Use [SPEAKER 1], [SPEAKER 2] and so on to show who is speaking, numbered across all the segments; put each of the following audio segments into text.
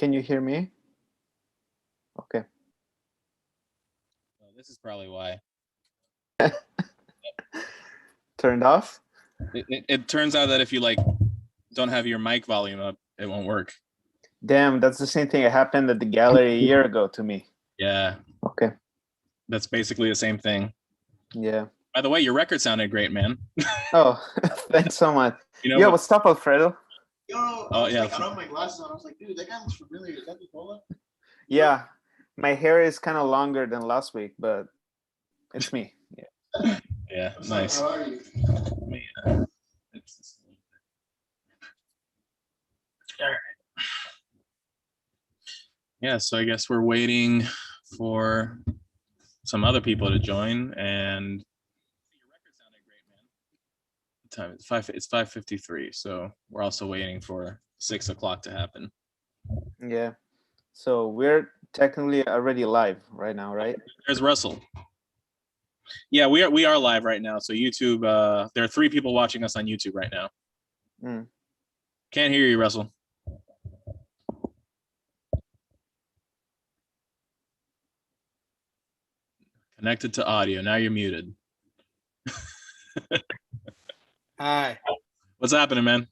[SPEAKER 1] Can you hear me? Okay.
[SPEAKER 2] Well, this is probably why.
[SPEAKER 1] Turned off?
[SPEAKER 2] It turns out that if you don't have your mic volume up, it won't work.
[SPEAKER 1] Damn, that's the same thing that happened at the gallery a year ago to me.
[SPEAKER 2] Yeah.
[SPEAKER 1] Okay.
[SPEAKER 2] That's basically the same thing.
[SPEAKER 1] Yeah.
[SPEAKER 2] By the way, your record sounded great, man.
[SPEAKER 1] Oh, thanks so much. What's up, Alfredo?
[SPEAKER 3] Yo, I was like, I don't have my glasses on. I was like, dude, that guy looks familiar. Is that Nicola?
[SPEAKER 1] Yeah. My hair is kind of longer than last week, but it's me. Yeah.
[SPEAKER 2] Yeah,
[SPEAKER 3] What's
[SPEAKER 2] nice.
[SPEAKER 3] up? How are you?
[SPEAKER 2] All right. Yeah, so I guess we're waiting for some other people to join, and your record sounded great, man. The time it's 5:53, so we're also waiting for 6 o'clock to happen.
[SPEAKER 1] Yeah. So we're technically already live right now, right?
[SPEAKER 2] There's Russell. Yeah, we are live right now. So YouTube, there are 3 people watching us on YouTube right now. Can't hear you, Russell. Connected to audio. Now you're muted.
[SPEAKER 4] Hi.
[SPEAKER 2] What's happening, man?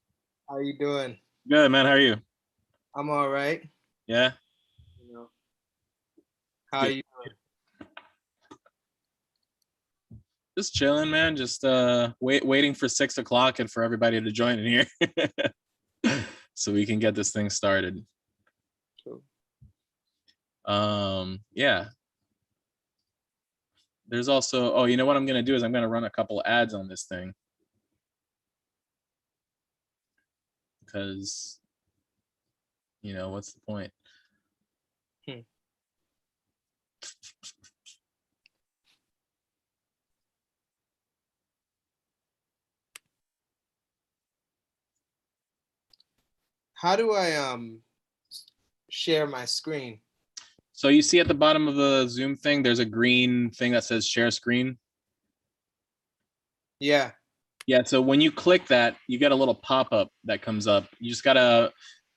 [SPEAKER 4] How you doing?
[SPEAKER 2] Good, man. How are you?
[SPEAKER 4] I'm all right.
[SPEAKER 2] Yeah.
[SPEAKER 4] You know. How you doing?
[SPEAKER 2] Just chilling, man. Just waiting for 6 o'clock and for everybody to join in here, so we can get this thing started.
[SPEAKER 4] Cool.
[SPEAKER 2] Yeah. There's also, you know what I'm gonna do is I'm gonna run a couple ads on this thing, because, you know, what's the point?
[SPEAKER 4] How do I share my screen?
[SPEAKER 2] So you see at the bottom of the Zoom thing, there's a green thing that says share screen.
[SPEAKER 4] Yeah.
[SPEAKER 2] Yeah, so when you click that, you get a little pop-up that comes up. You just gotta,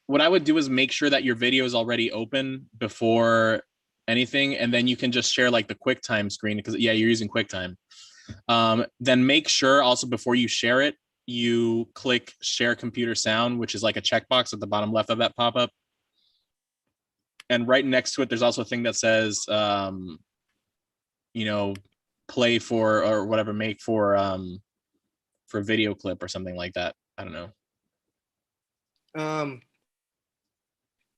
[SPEAKER 2] what I would do is make sure that your video is already open before anything, and then you can just share like the QuickTime screen, because you're using QuickTime. Then make sure also before you share it, you click share computer sound, which is like a checkbox at the bottom left of that pop-up. And right next to it, there's also a thing that says, you know, play for, or whatever, make for video clip or something like that. I don't know.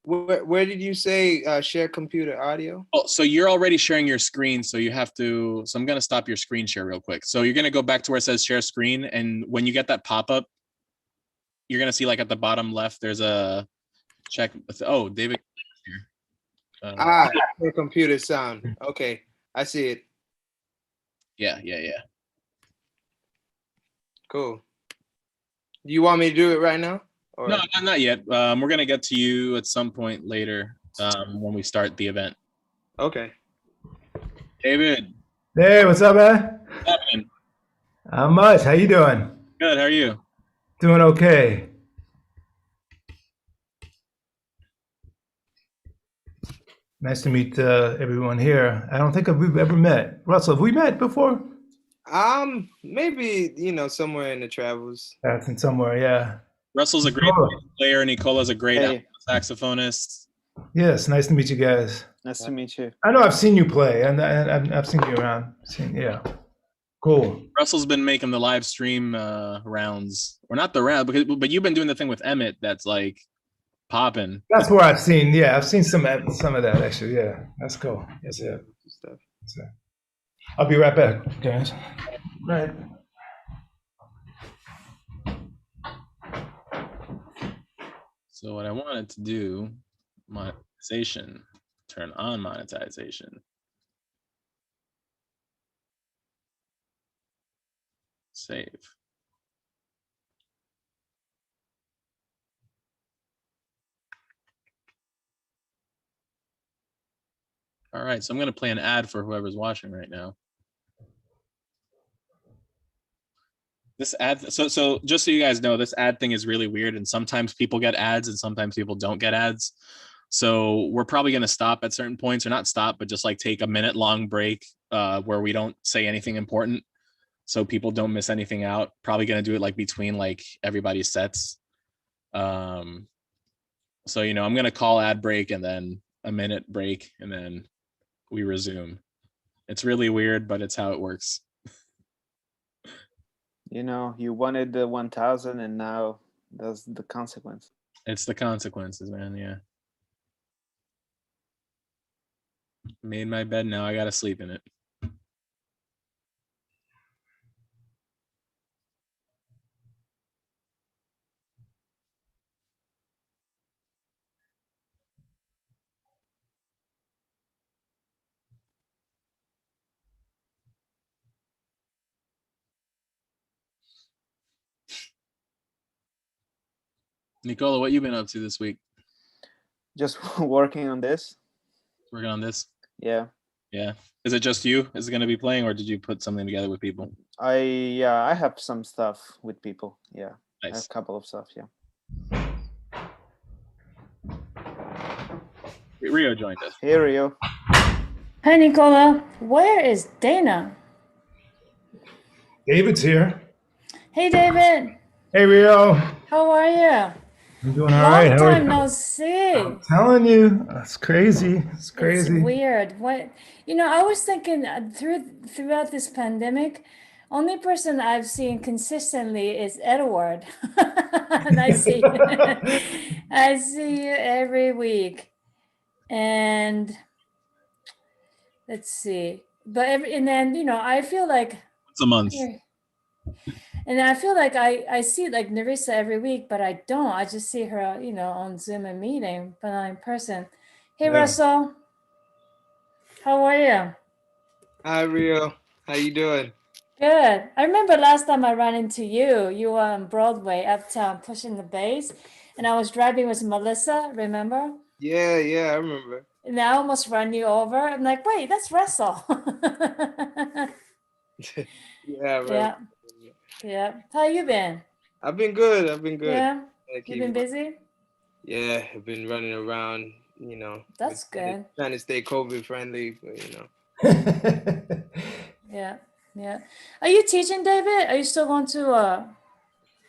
[SPEAKER 4] Where did you say share computer audio?
[SPEAKER 2] Oh, so you're already sharing your screen, so you have to, so I'm going to stop your screen share real quick. So you're going to go back to where it says share screen, and when you get that pop-up, you're going to see like at the bottom left, there's a check. Oh, David.
[SPEAKER 4] Share computer sound. Okay, I see it.
[SPEAKER 2] Yeah.
[SPEAKER 4] Cool. Do you want me to do it right now? Or?
[SPEAKER 2] No, not yet. We're going to get to you at some point later when we start the event.
[SPEAKER 4] Okay.
[SPEAKER 2] David.
[SPEAKER 5] Hey, what's up, man?
[SPEAKER 2] What's happening?
[SPEAKER 5] Not much. How you doing?
[SPEAKER 2] Good. How are you?
[SPEAKER 5] Doing okay. Nice to meet everyone here. I don't think we've ever met. Russell, have we met before?
[SPEAKER 4] Maybe, somewhere in the travels.
[SPEAKER 5] That's in somewhere, yeah.
[SPEAKER 2] Russell's a great player. Nicola's a great saxophonist.
[SPEAKER 5] Yes, nice to meet you guys.
[SPEAKER 1] Nice to meet you.
[SPEAKER 5] I know I've seen you play, and I've seen you around. Yeah, cool.
[SPEAKER 2] Russell's been making the live stream rounds, or not the round, but you've been doing the thing with Emmett that's like popping.
[SPEAKER 5] That's where I've seen. Yeah, I've seen some of that actually. Yeah, that's cool. Yes, yeah. So, I'll be right back, guys. Right.
[SPEAKER 2] So what I wanted to do, monetization, turn on monetization. Save. All right, so I'm going to play an ad for whoever's watching right now. This ad, so just so you guys know, this ad thing is really weird, and sometimes people get ads and sometimes people don't get ads. So we're probably going to stop at certain points, or not stop, but just like take a minute long break where we don't say anything important, so people don't miss anything out. Probably going to do it like between like everybody's sets. So, you know, I'm going to call ad break and then a minute break and then we resume. It's really weird, but it's how it works.
[SPEAKER 1] You know, you wanted the 1,000 and now that's the consequence.
[SPEAKER 2] It's the consequences, man. Yeah. Made my bed, now I got to sleep in it. Nicola, what you been up to this week?
[SPEAKER 1] Just working on this.
[SPEAKER 2] Working on this?
[SPEAKER 1] Yeah.
[SPEAKER 2] Yeah. Is it just you? Is it going to be playing, or did you put something together with people?
[SPEAKER 1] I have some stuff with people. Yeah.
[SPEAKER 2] Nice.
[SPEAKER 1] I have a couple of stuff. Yeah.
[SPEAKER 2] Rio joined us.
[SPEAKER 1] Hey, Rio.
[SPEAKER 6] Hi, Nicola. Where is Dayna?
[SPEAKER 5] David's here.
[SPEAKER 6] Hey, David.
[SPEAKER 5] Hey, Rio.
[SPEAKER 6] How are you?
[SPEAKER 5] I'm doing all right.
[SPEAKER 6] Long
[SPEAKER 5] How are
[SPEAKER 6] time
[SPEAKER 5] you?
[SPEAKER 6] no see.
[SPEAKER 5] I'm telling you, that's crazy. It's crazy.
[SPEAKER 6] It's weird. What I was thinking throughout this pandemic, only person I've seen consistently is Edward, and I see you every week, and let's see. But and then I feel like
[SPEAKER 2] It's a month.
[SPEAKER 6] and I feel like I see like Nerissa every week, but I don't. I just see her, on Zoom and meeting, but not in person. Hey,
[SPEAKER 4] Yeah.
[SPEAKER 6] Russell. How are you?
[SPEAKER 4] Hi, Rio. How you doing?
[SPEAKER 6] Good. I remember last time I ran into you. You were on Broadway uptown pushing the bass, and I was driving with Melissa. Remember?
[SPEAKER 4] Yeah, I remember.
[SPEAKER 6] And I almost ran you over. I'm like, wait, that's Russell.
[SPEAKER 4] Yeah, right.
[SPEAKER 6] Yeah. Yeah. How you been?
[SPEAKER 4] I've been good.
[SPEAKER 6] Yeah.
[SPEAKER 4] I
[SPEAKER 6] You
[SPEAKER 4] keep
[SPEAKER 6] been busy?
[SPEAKER 4] Yeah, I've been running around,
[SPEAKER 6] That's good.
[SPEAKER 4] trying to stay COVID friendly, but
[SPEAKER 6] Yeah. Yeah. Are you teaching, David? Are you still going to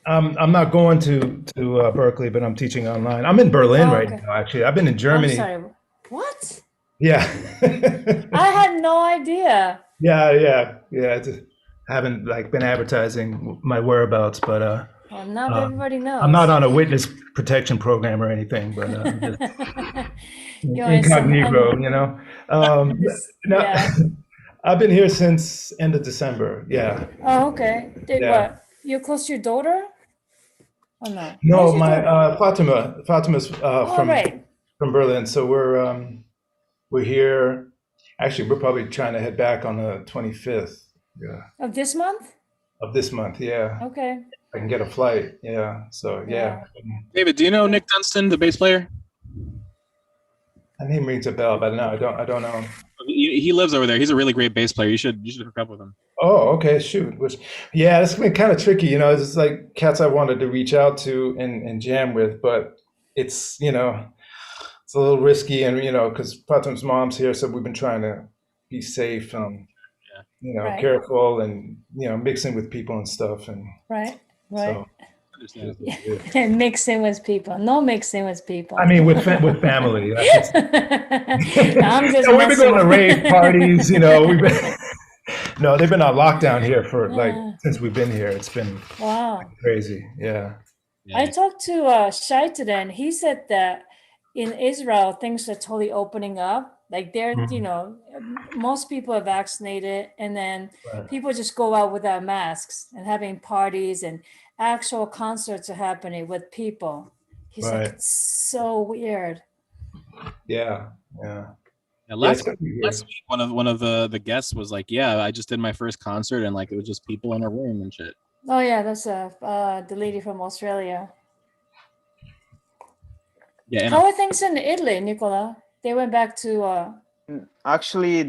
[SPEAKER 5] I'm not going to Berkeley, but I'm teaching online. I'm in Berlin right
[SPEAKER 6] okay.
[SPEAKER 5] now, actually. I've been in
[SPEAKER 6] I'm
[SPEAKER 5] Germany.
[SPEAKER 6] sorry. What?
[SPEAKER 5] Yeah.
[SPEAKER 6] I had no idea.
[SPEAKER 5] Yeah. I just haven't been advertising my whereabouts, but
[SPEAKER 6] Well, not everybody knows.
[SPEAKER 5] I'm not on a witness protection program or anything, but I'm just
[SPEAKER 6] You're in some
[SPEAKER 5] incognito, No,
[SPEAKER 6] yeah.
[SPEAKER 5] I've been here since end of December. Yeah.
[SPEAKER 6] Oh, okay.
[SPEAKER 5] Yeah.
[SPEAKER 6] What? You're close to your daughter? Or no?
[SPEAKER 5] No,
[SPEAKER 6] Where's your
[SPEAKER 5] my
[SPEAKER 6] daughter?
[SPEAKER 5] Fatima's
[SPEAKER 6] Right.
[SPEAKER 5] from Berlin, so we're here. Actually, we're probably trying to head back on the 25th. Yeah.
[SPEAKER 6] Of this month?
[SPEAKER 5] Of this month, yeah.
[SPEAKER 6] Okay.
[SPEAKER 5] I can get a flight. Yeah. So yeah.
[SPEAKER 2] David, do you know Nick Dunstan, the bass player?
[SPEAKER 5] That name rings a bell, but no, I don't know.
[SPEAKER 2] He lives over there. He's a really great bass player. You should hook up with him.
[SPEAKER 5] Oh, okay, shoot. Yeah, it's been kind of tricky, It's like cats I wanted to reach out to and jam with, but it's it's a little risky, and because Fatim's mom's here, so we've been trying to be safe,
[SPEAKER 6] Right.
[SPEAKER 5] careful, and mixing with people and stuff, and
[SPEAKER 6] Right.
[SPEAKER 5] so.
[SPEAKER 6] Mixing with people. No mixing with people.
[SPEAKER 5] I mean, with family.
[SPEAKER 6] I'm just
[SPEAKER 5] we've been going to
[SPEAKER 6] messing.
[SPEAKER 5] rave parties. We've been. No, they've been on lockdown here for since we've been here. It's been
[SPEAKER 6] Wow.
[SPEAKER 5] crazy. Yeah.
[SPEAKER 6] I talked to Shai today, and he said that in Israel things are totally opening up. Like they're, most people are vaccinated, and then
[SPEAKER 5] Right.
[SPEAKER 6] people just go out without masks and having parties, and actual concerts are happening with people. He's like,
[SPEAKER 5] Right.
[SPEAKER 6] it's so weird.
[SPEAKER 5] Yeah.
[SPEAKER 2] Last week, one of the guests was like, "Yeah, I just did my first concert, and it was just people in a room and shit."
[SPEAKER 6] Oh yeah, that's the lady from Australia.
[SPEAKER 2] Yeah.
[SPEAKER 6] How are things in Italy, Nicola? They went back to.
[SPEAKER 1] Actually,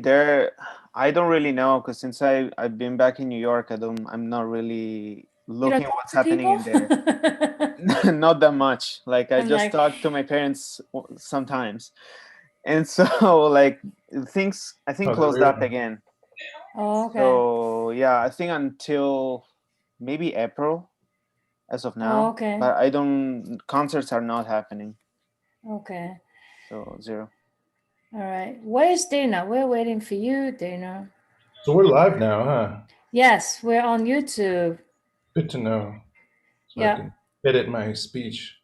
[SPEAKER 1] I don't really know, because since I've been back in New York, I'm not really looking
[SPEAKER 6] talk
[SPEAKER 1] what's
[SPEAKER 6] to
[SPEAKER 1] happening in there.
[SPEAKER 6] people?
[SPEAKER 1] Not that much. Like I
[SPEAKER 6] And,
[SPEAKER 1] just
[SPEAKER 6] like-
[SPEAKER 1] talk to my parents sometimes, and so like things I think
[SPEAKER 5] Oh,
[SPEAKER 1] closed
[SPEAKER 5] really?
[SPEAKER 1] up again.
[SPEAKER 6] Oh, okay.
[SPEAKER 1] So yeah, I think until maybe April, as of now.
[SPEAKER 6] Oh, okay.
[SPEAKER 1] But I don't. Concerts are not happening.
[SPEAKER 6] Okay.
[SPEAKER 1] So 0.
[SPEAKER 6] All right. Where's Dayna? We're waiting for you, Dayna.
[SPEAKER 5] So we're live now, huh?
[SPEAKER 6] Yes, we're on YouTube.
[SPEAKER 5] Good to know. So
[SPEAKER 6] Yeah.
[SPEAKER 5] I can edit my speech.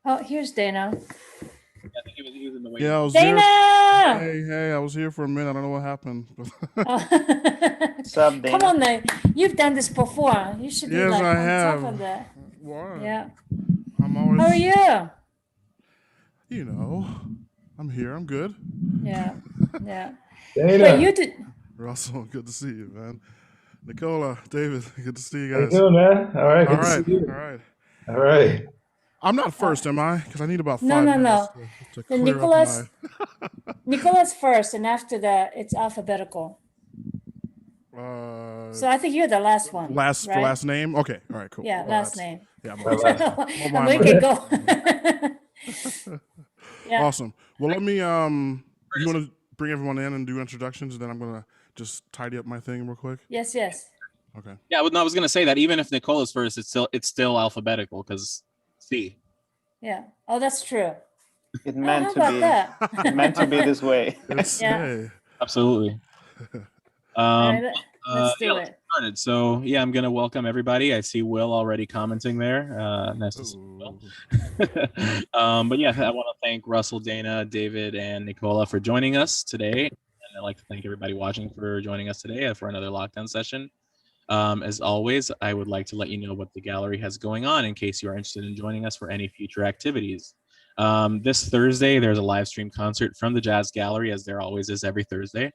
[SPEAKER 6] Oh, here's Dayna.
[SPEAKER 2] I think he was in the way.
[SPEAKER 7] Yeah, I was here.
[SPEAKER 6] Dayna!
[SPEAKER 7] Hey, I was here for a minute. I don't know what happened.
[SPEAKER 1] What's up, Dayna?
[SPEAKER 6] Come on, now. You've done this before. You should be
[SPEAKER 7] Yes,
[SPEAKER 6] like
[SPEAKER 7] I
[SPEAKER 6] on
[SPEAKER 7] have.
[SPEAKER 6] top of that.
[SPEAKER 7] Wow.
[SPEAKER 6] Yeah.
[SPEAKER 7] I'm always.
[SPEAKER 6] How are you?
[SPEAKER 7] You know, I'm here. I'm good.
[SPEAKER 6] Yeah. Yeah.
[SPEAKER 5] Dayna,
[SPEAKER 6] But you did.
[SPEAKER 7] Russell, good to see you, man. Nicola, David, good to see you
[SPEAKER 5] how you
[SPEAKER 7] guys.
[SPEAKER 5] doing, man? All right,
[SPEAKER 7] All
[SPEAKER 5] good to
[SPEAKER 7] right,
[SPEAKER 5] see you.
[SPEAKER 7] all right.
[SPEAKER 5] All right.
[SPEAKER 7] I'm not first, am I? Because I need about
[SPEAKER 6] No,
[SPEAKER 7] 5
[SPEAKER 6] no,
[SPEAKER 7] minutes
[SPEAKER 6] no.
[SPEAKER 7] to
[SPEAKER 6] The
[SPEAKER 7] clear
[SPEAKER 6] Nicholas-
[SPEAKER 7] up
[SPEAKER 6] Nicola's first, and after that, it's alphabetical.
[SPEAKER 7] my.
[SPEAKER 6] So I think you're the last one.
[SPEAKER 7] Last
[SPEAKER 6] right?
[SPEAKER 7] for last name. Okay, all right, cool.
[SPEAKER 6] Yeah,
[SPEAKER 7] Well,
[SPEAKER 6] last
[SPEAKER 7] that's-
[SPEAKER 6] name.
[SPEAKER 7] Yeah, I'm
[SPEAKER 5] My last
[SPEAKER 6] And
[SPEAKER 7] mind,
[SPEAKER 6] we
[SPEAKER 7] my
[SPEAKER 6] can go. Yeah.
[SPEAKER 7] Awesome. Well, let me. You want to bring everyone in and do introductions, and then I'm gonna just tidy up my thing real quick.
[SPEAKER 6] Yes, yes.
[SPEAKER 7] Okay.
[SPEAKER 2] Yeah, well, no, I was gonna say that even if Nicola's first, it's still alphabetical because C.
[SPEAKER 6] Yeah. Oh, that's true.
[SPEAKER 1] It
[SPEAKER 6] Oh,
[SPEAKER 1] meant
[SPEAKER 6] how
[SPEAKER 1] to
[SPEAKER 6] about
[SPEAKER 1] be.
[SPEAKER 6] that?
[SPEAKER 1] It meant to be this way.
[SPEAKER 7] It's,
[SPEAKER 6] Yeah.
[SPEAKER 7] hey.
[SPEAKER 2] Absolutely.
[SPEAKER 6] All right, let's do
[SPEAKER 2] yeah,
[SPEAKER 6] it.
[SPEAKER 2] started. So yeah, I'm gonna welcome everybody. I see Will already commenting there. Nice to see you, Will. But yeah, I want to thank Russell, Dayna, David, and Nicola for joining us today. And I'd like to thank everybody watching for joining us today for another lockdown session. As always, I would like to let you know what the gallery has going on in case you are interested in joining us for any future activities. This Thursday, there's a live stream concert from the Jazz Gallery, as there always is every Thursday.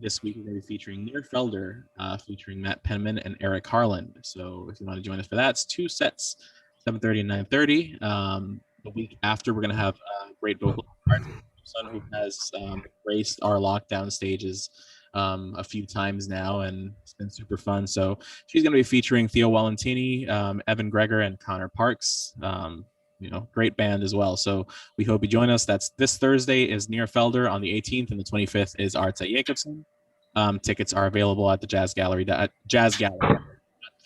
[SPEAKER 2] This week, we're going to be featuring Near Felder, featuring Matt Penman and Eric Harland. So if you want to join us for that, it's 2 sets, 7:30 and 9:30. The week after, we're going to have a great vocal artist, son who has graced our lockdown stages a few times now, and it's been super fun. So she's going to be featuring Theo Valentini, Evan Greger, and Connor Parks. Great band as well. So we hope you join us. That's this Thursday is Near Felder on the 18th, and the 25th is Arts at Jacobson. Tickets are available at the Jazz Gallery,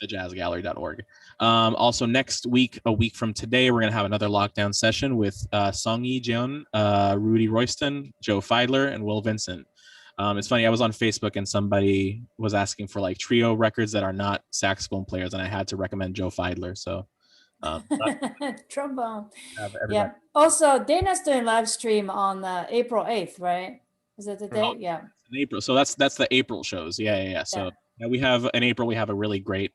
[SPEAKER 2] thejazzgallery.org. Also next week, a week from today, we're going to have another lockdown session with Song Yi Jeon, Rudy Royston, Joe Feidler, and Will Vincent. It's funny, I was on Facebook and somebody was asking for like trio records that are not saxophone players, and I had to recommend Joe Feidler. So
[SPEAKER 6] Trombone.
[SPEAKER 2] everybody.
[SPEAKER 6] Yeah. Also, Dayna's doing live stream on April 8th, right? Is that the date? Yeah.
[SPEAKER 2] In April. So that's the April shows. Yeah. So yeah, we have in April, we have a really great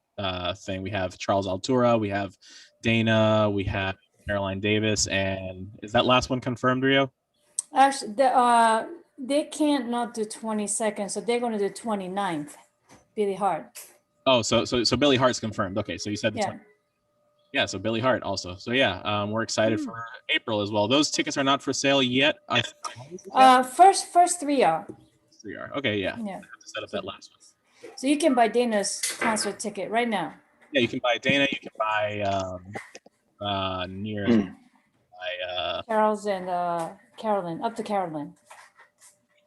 [SPEAKER 2] thing. We have Charles Altura, we have Dayna, we have Caroline Davis, and is that last one confirmed, Rio?
[SPEAKER 6] Actually, they can't not do 22nd, so they're going to do 29th. Billy Hart.
[SPEAKER 2] Oh, so Billy Hart's confirmed. Okay, so you said the
[SPEAKER 6] Yeah.
[SPEAKER 2] 20th. Yeah, so Billy Hart also. So yeah, we're excited for April as well. Those tickets are not for sale yet.
[SPEAKER 6] First 3 are.
[SPEAKER 2] 3 are. Okay, yeah.
[SPEAKER 6] Yeah.
[SPEAKER 2] I have to set up that last one.
[SPEAKER 6] So you can buy Dayna's concert ticket right now.
[SPEAKER 2] Yeah, you can buy Dayna. You can buy
[SPEAKER 6] Charles and Carolyn, up to Carolyn.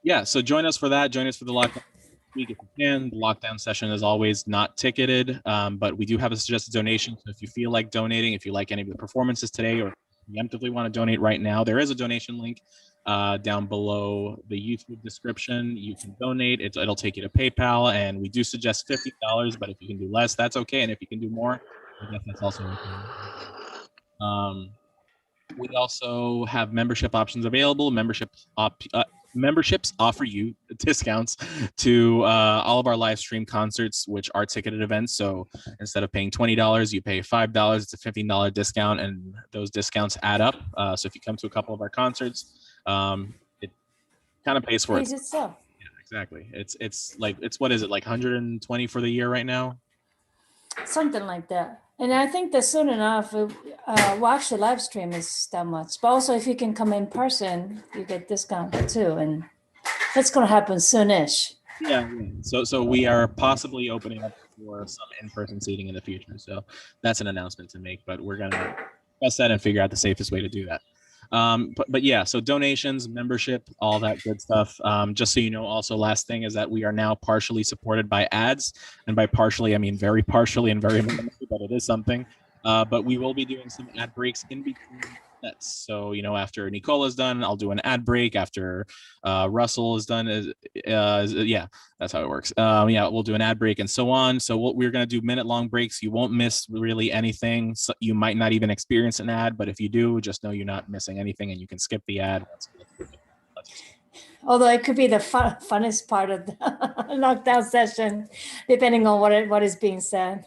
[SPEAKER 2] Yeah, so join us for that. Join us for the lockdown week if you can. The lockdown session is always not ticketed, but we do have a suggested donation. So if you feel like donating, if you like any of the performances today, or preemptively want to donate right now, there is a donation link down below the YouTube description. You can donate. It'll take you to PayPal, and we do suggest $50, but if you can do less, that's okay. And if you can do more, I guess that's also okay. We also have membership options available. Memberships offer you discounts to all of our live stream concerts, which are ticketed events. So instead of paying $20, you pay $5. It's a $15 discount, and those discounts add up. So if you come to a couple of our concerts, it kind of pays for
[SPEAKER 6] Pays
[SPEAKER 2] it.
[SPEAKER 6] itself.
[SPEAKER 2] Yeah, exactly. It's what is it, like 120 for the year right now?
[SPEAKER 6] Something like that. And I think that soon enough, watch the live stream is that much. But also, if you can come in person, you get discount too. And that's going to happen soonish.
[SPEAKER 2] Yeah. So we are possibly opening up for some in-person seating in the future. So that's an announcement to make, but we're gonna discuss that and figure out the safest way to do that. But yeah, so donations, membership, all that good stuff. Just so you know, also last thing is that we are now partially supported by ads, and by partially I mean very partially and very minimally, but it is something. But we will be doing some ad breaks in between sets. So you know, after Nicola's done, I'll do an ad break. After Russell is done, yeah, that's how it works. Yeah, we'll do an ad break and so on. So we're going to do minute-long breaks. You won't miss really anything. So you might not even experience an ad, but if you do, just know you're not missing anything, and you can skip the ad.
[SPEAKER 6] Although it could be the funnest part of the lockdown session, depending on what is being said.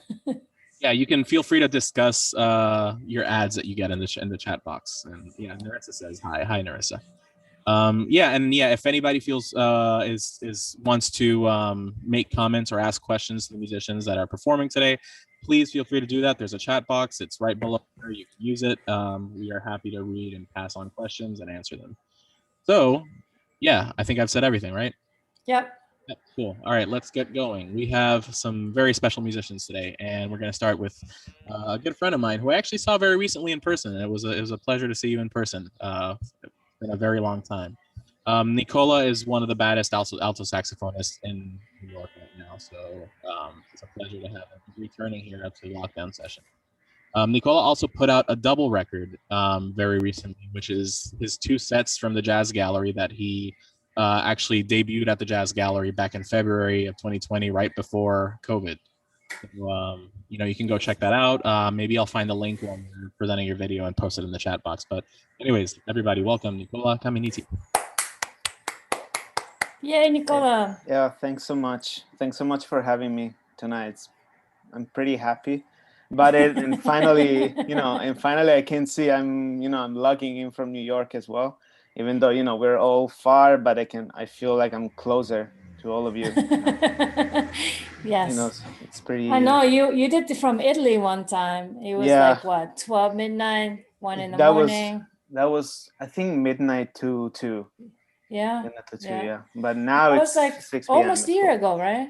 [SPEAKER 2] Yeah, you can feel free to discuss your ads that you get in the chat box. And yeah, Narissa says hi, Narissa. If anybody feels wants to make comments or ask questions to the musicians that are performing today, please feel free to do that. There's a chat box. It's right below there. You can use it. We are happy to read and pass on questions and answer them. So, yeah, I think I've said everything, right?
[SPEAKER 6] Yep.
[SPEAKER 2] Yep, cool. All right, let's get going. We have some very special musicians today, and we're going to start with a good friend of mine who I actually saw very recently in person. It was a pleasure to see you in person. It's been a very long time. Nicola is one of the baddest alto saxophonists in New York right now, so it's a pleasure to have him. He's returning here up to the lockdown session. Nicola also put out a double record very recently, which is his 2 sets from the Jazz Gallery that he actually debuted at the Jazz Gallery back in February of 2020, right before COVID. So, you can go check that out. Maybe I'll find the link when you're presenting your video and post it in the chat box. But anyways, everybody, welcome Nicola Caminiti.
[SPEAKER 6] Yay, Nicola.
[SPEAKER 1] Yeah, thanks so much. Thanks so much for having me tonight. I'm pretty happy about it. And finally, I can see I'm logging in from New York as well. Even though, we're all far, but I feel like I'm closer to all of you.
[SPEAKER 6] Yes.
[SPEAKER 1] It's pretty.
[SPEAKER 6] I know you did it from Italy one time. It was like what, 12 midnight, 1 in the morning.
[SPEAKER 1] That was I think midnight to 2.
[SPEAKER 6] Yeah.
[SPEAKER 1] Midnight to 2, yeah. But now
[SPEAKER 6] it's like
[SPEAKER 1] 6 p.m.
[SPEAKER 6] almost a year ago, right?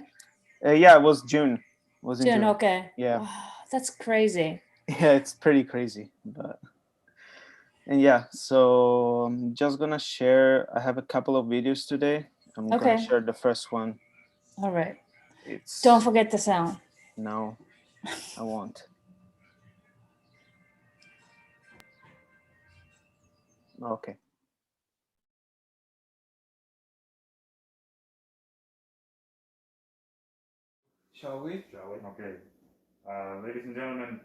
[SPEAKER 1] Yeah, it was June. It was in June.
[SPEAKER 6] Okay.
[SPEAKER 1] Yeah.
[SPEAKER 6] Wow, that's crazy.
[SPEAKER 1] Yeah, it's pretty crazy, but. And yeah, so I'm just gonna share. I have a couple of videos today. I'm gonna share the first one.
[SPEAKER 6] All right. Don't forget the sound.
[SPEAKER 1] No, I won't. Okay.
[SPEAKER 5] Shall we?
[SPEAKER 8] Okay. Ladies and gentlemen,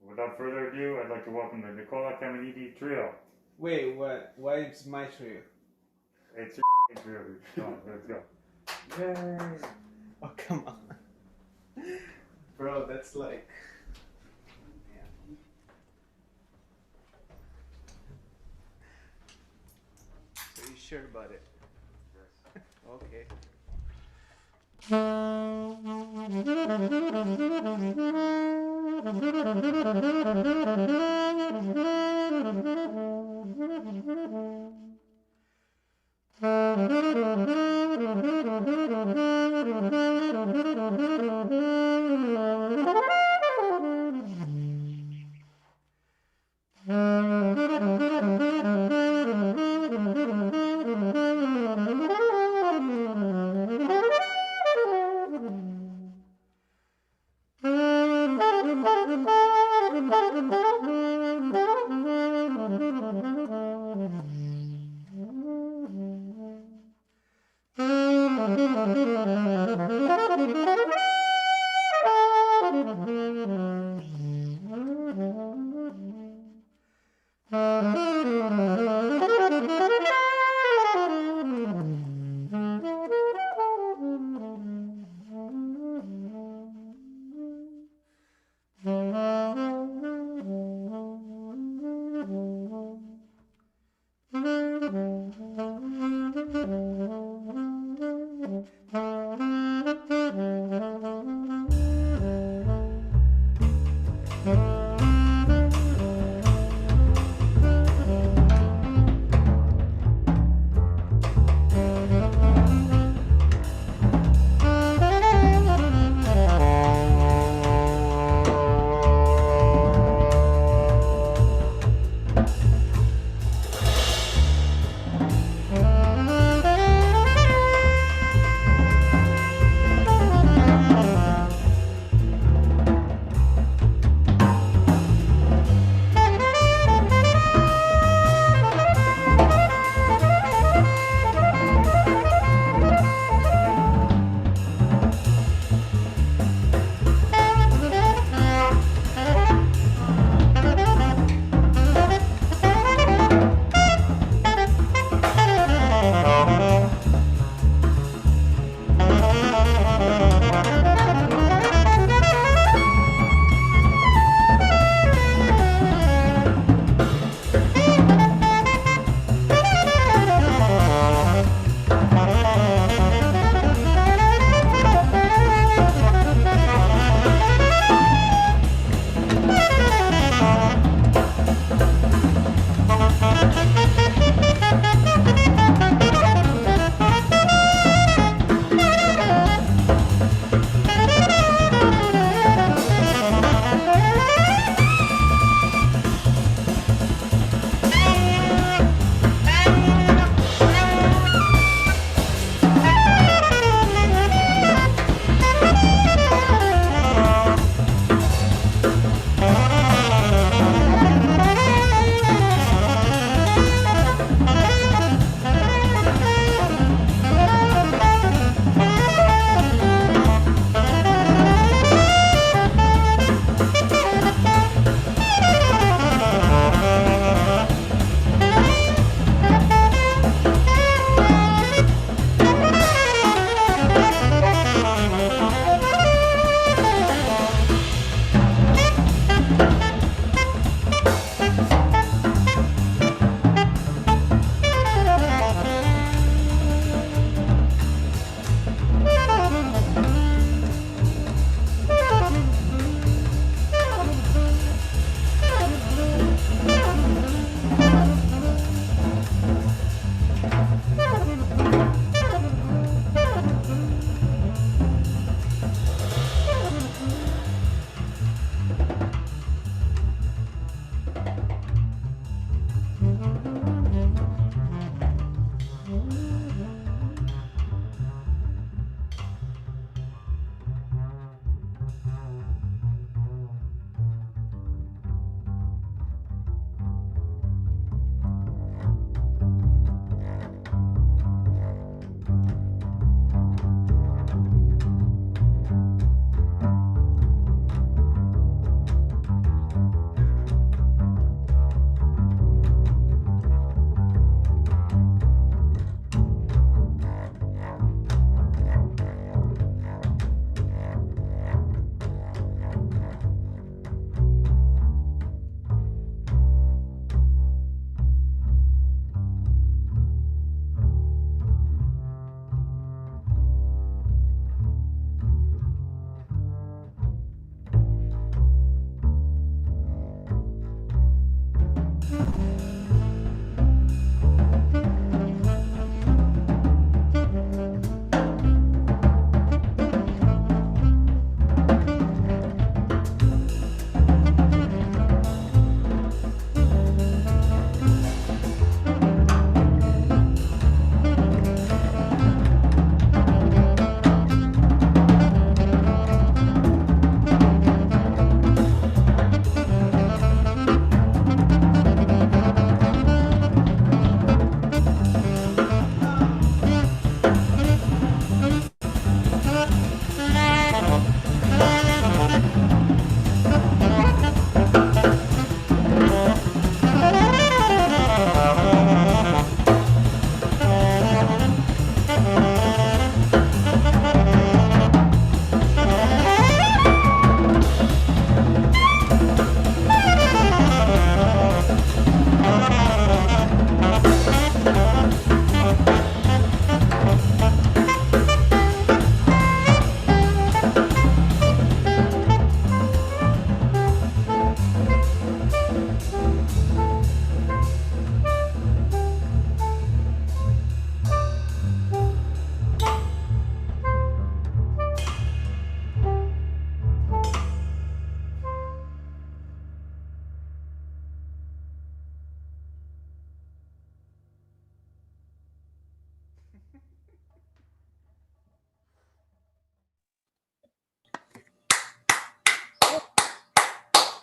[SPEAKER 8] without further ado, I'd like to welcome the Nicola Caminiti Trio.
[SPEAKER 5] Wait, what? Why is my trio?
[SPEAKER 8] It's your trio. Come on, let's go.
[SPEAKER 5] Yay! Oh, come on. Bro, that's like... So you sure about it? Yes. Okay.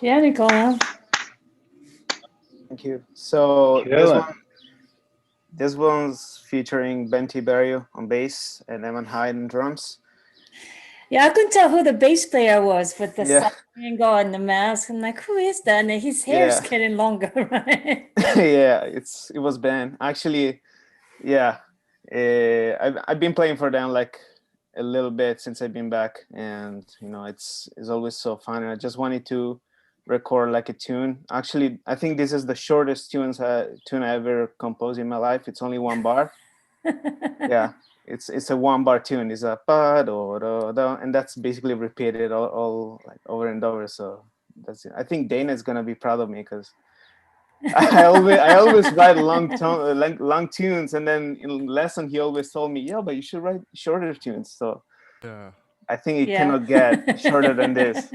[SPEAKER 6] Yeah, Nicola.
[SPEAKER 1] Thank you. So
[SPEAKER 5] Kill it.
[SPEAKER 1] this one's featuring Ben Tiberio on bass and Evan Hyde on drums.
[SPEAKER 6] Yeah, I couldn't tell who the bass player was with the
[SPEAKER 1] Yeah.
[SPEAKER 6] side angle and the mask. I'm like, who is that? And his hair is
[SPEAKER 1] Yeah.
[SPEAKER 6] getting longer, right?
[SPEAKER 1] Yeah, it was Ben. Actually, yeah. I've been playing for them like a little bit since I've been back, and it's always so fun. And I just wanted to record like a tune. Actually, I think this is the shortest tune I ever composed in my life. It's only 1 bar. Yeah, it's a 1 bar tune. It's a ba do do do, and that's basically repeated all like over and over. So that's it. I think Dayna is gonna be proud of me because I always write long tunes, and then in lesson he always told me, yeah, but you should write shorter tunes. So
[SPEAKER 7] Yeah.
[SPEAKER 1] I think it
[SPEAKER 6] Yeah.
[SPEAKER 1] cannot get shorter than this.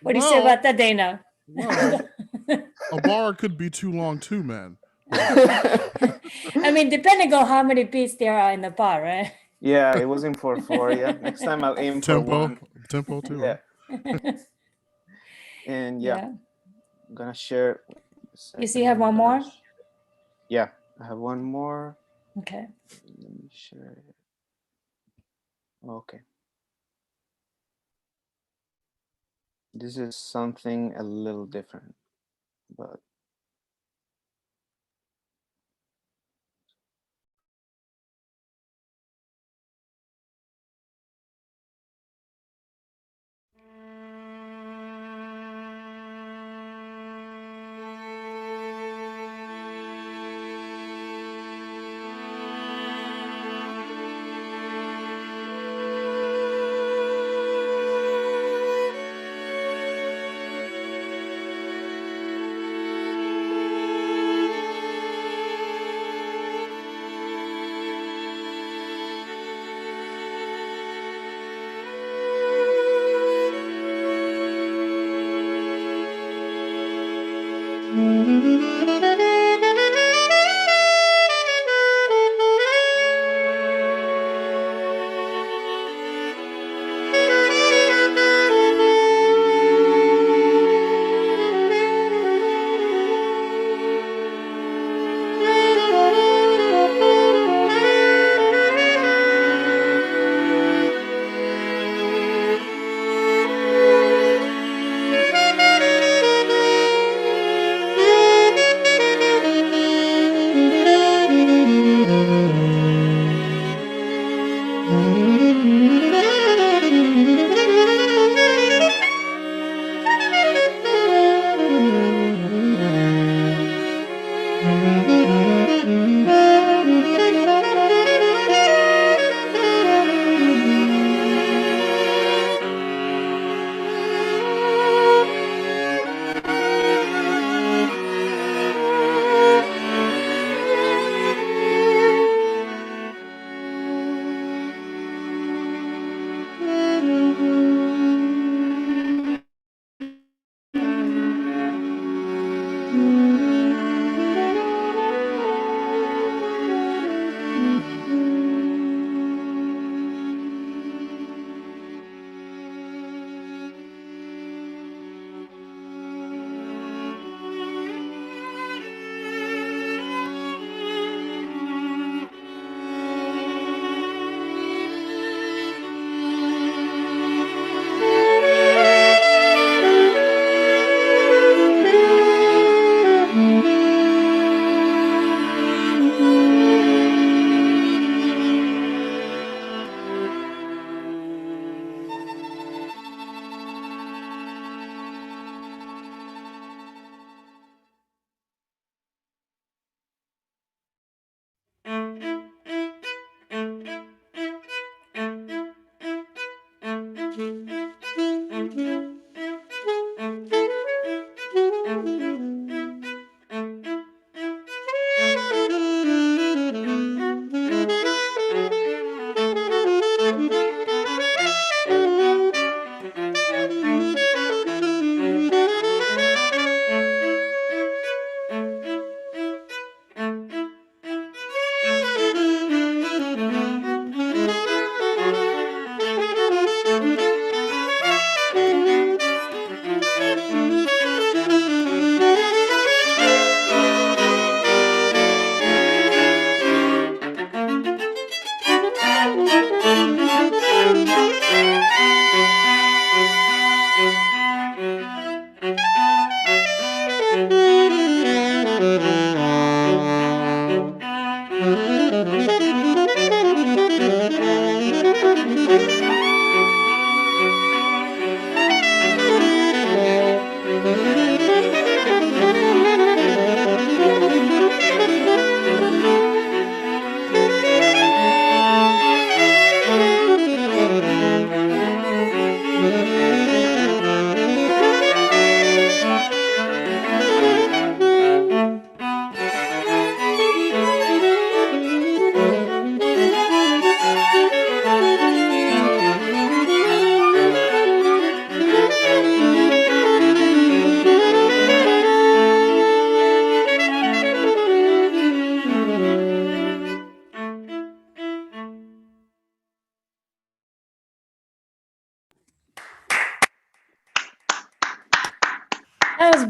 [SPEAKER 6] What do you say about that, Dayna?
[SPEAKER 7] Well, a bar could be too long too, man.
[SPEAKER 6] I mean, depending on how many beats there are in the bar, right?
[SPEAKER 1] Yeah, it was in 4/4. Yeah, next time I'll aim for
[SPEAKER 7] Tempo too.
[SPEAKER 1] Yeah.
[SPEAKER 7] Huh?
[SPEAKER 1] And
[SPEAKER 6] Yeah.
[SPEAKER 1] I'm gonna share.
[SPEAKER 6] You see, you have one more?
[SPEAKER 1] Yeah, I have one more.
[SPEAKER 6] Okay.
[SPEAKER 1] Let me share it. Okay. This is something a little different, but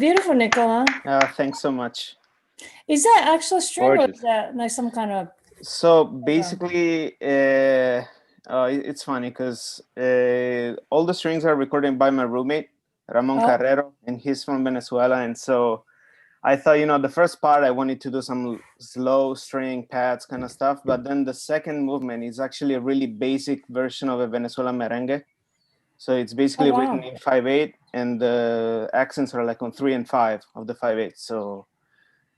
[SPEAKER 6] beautiful, Nicola.
[SPEAKER 1] Thanks so much.
[SPEAKER 6] Is that actual string or
[SPEAKER 1] Gorgeous.
[SPEAKER 6] is that like some kind of?
[SPEAKER 1] So basically, it's funny because all the strings are recorded by my roommate, Ramon Carrero, and he's from Venezuela. And so I thought, the first part I wanted to do some slow string pads kind of stuff. But then the second movement is actually a really basic version of a Venezuelan merengue. So it's basically written in 5/8, and the accents are like on 3 and 5 of the 5/8. So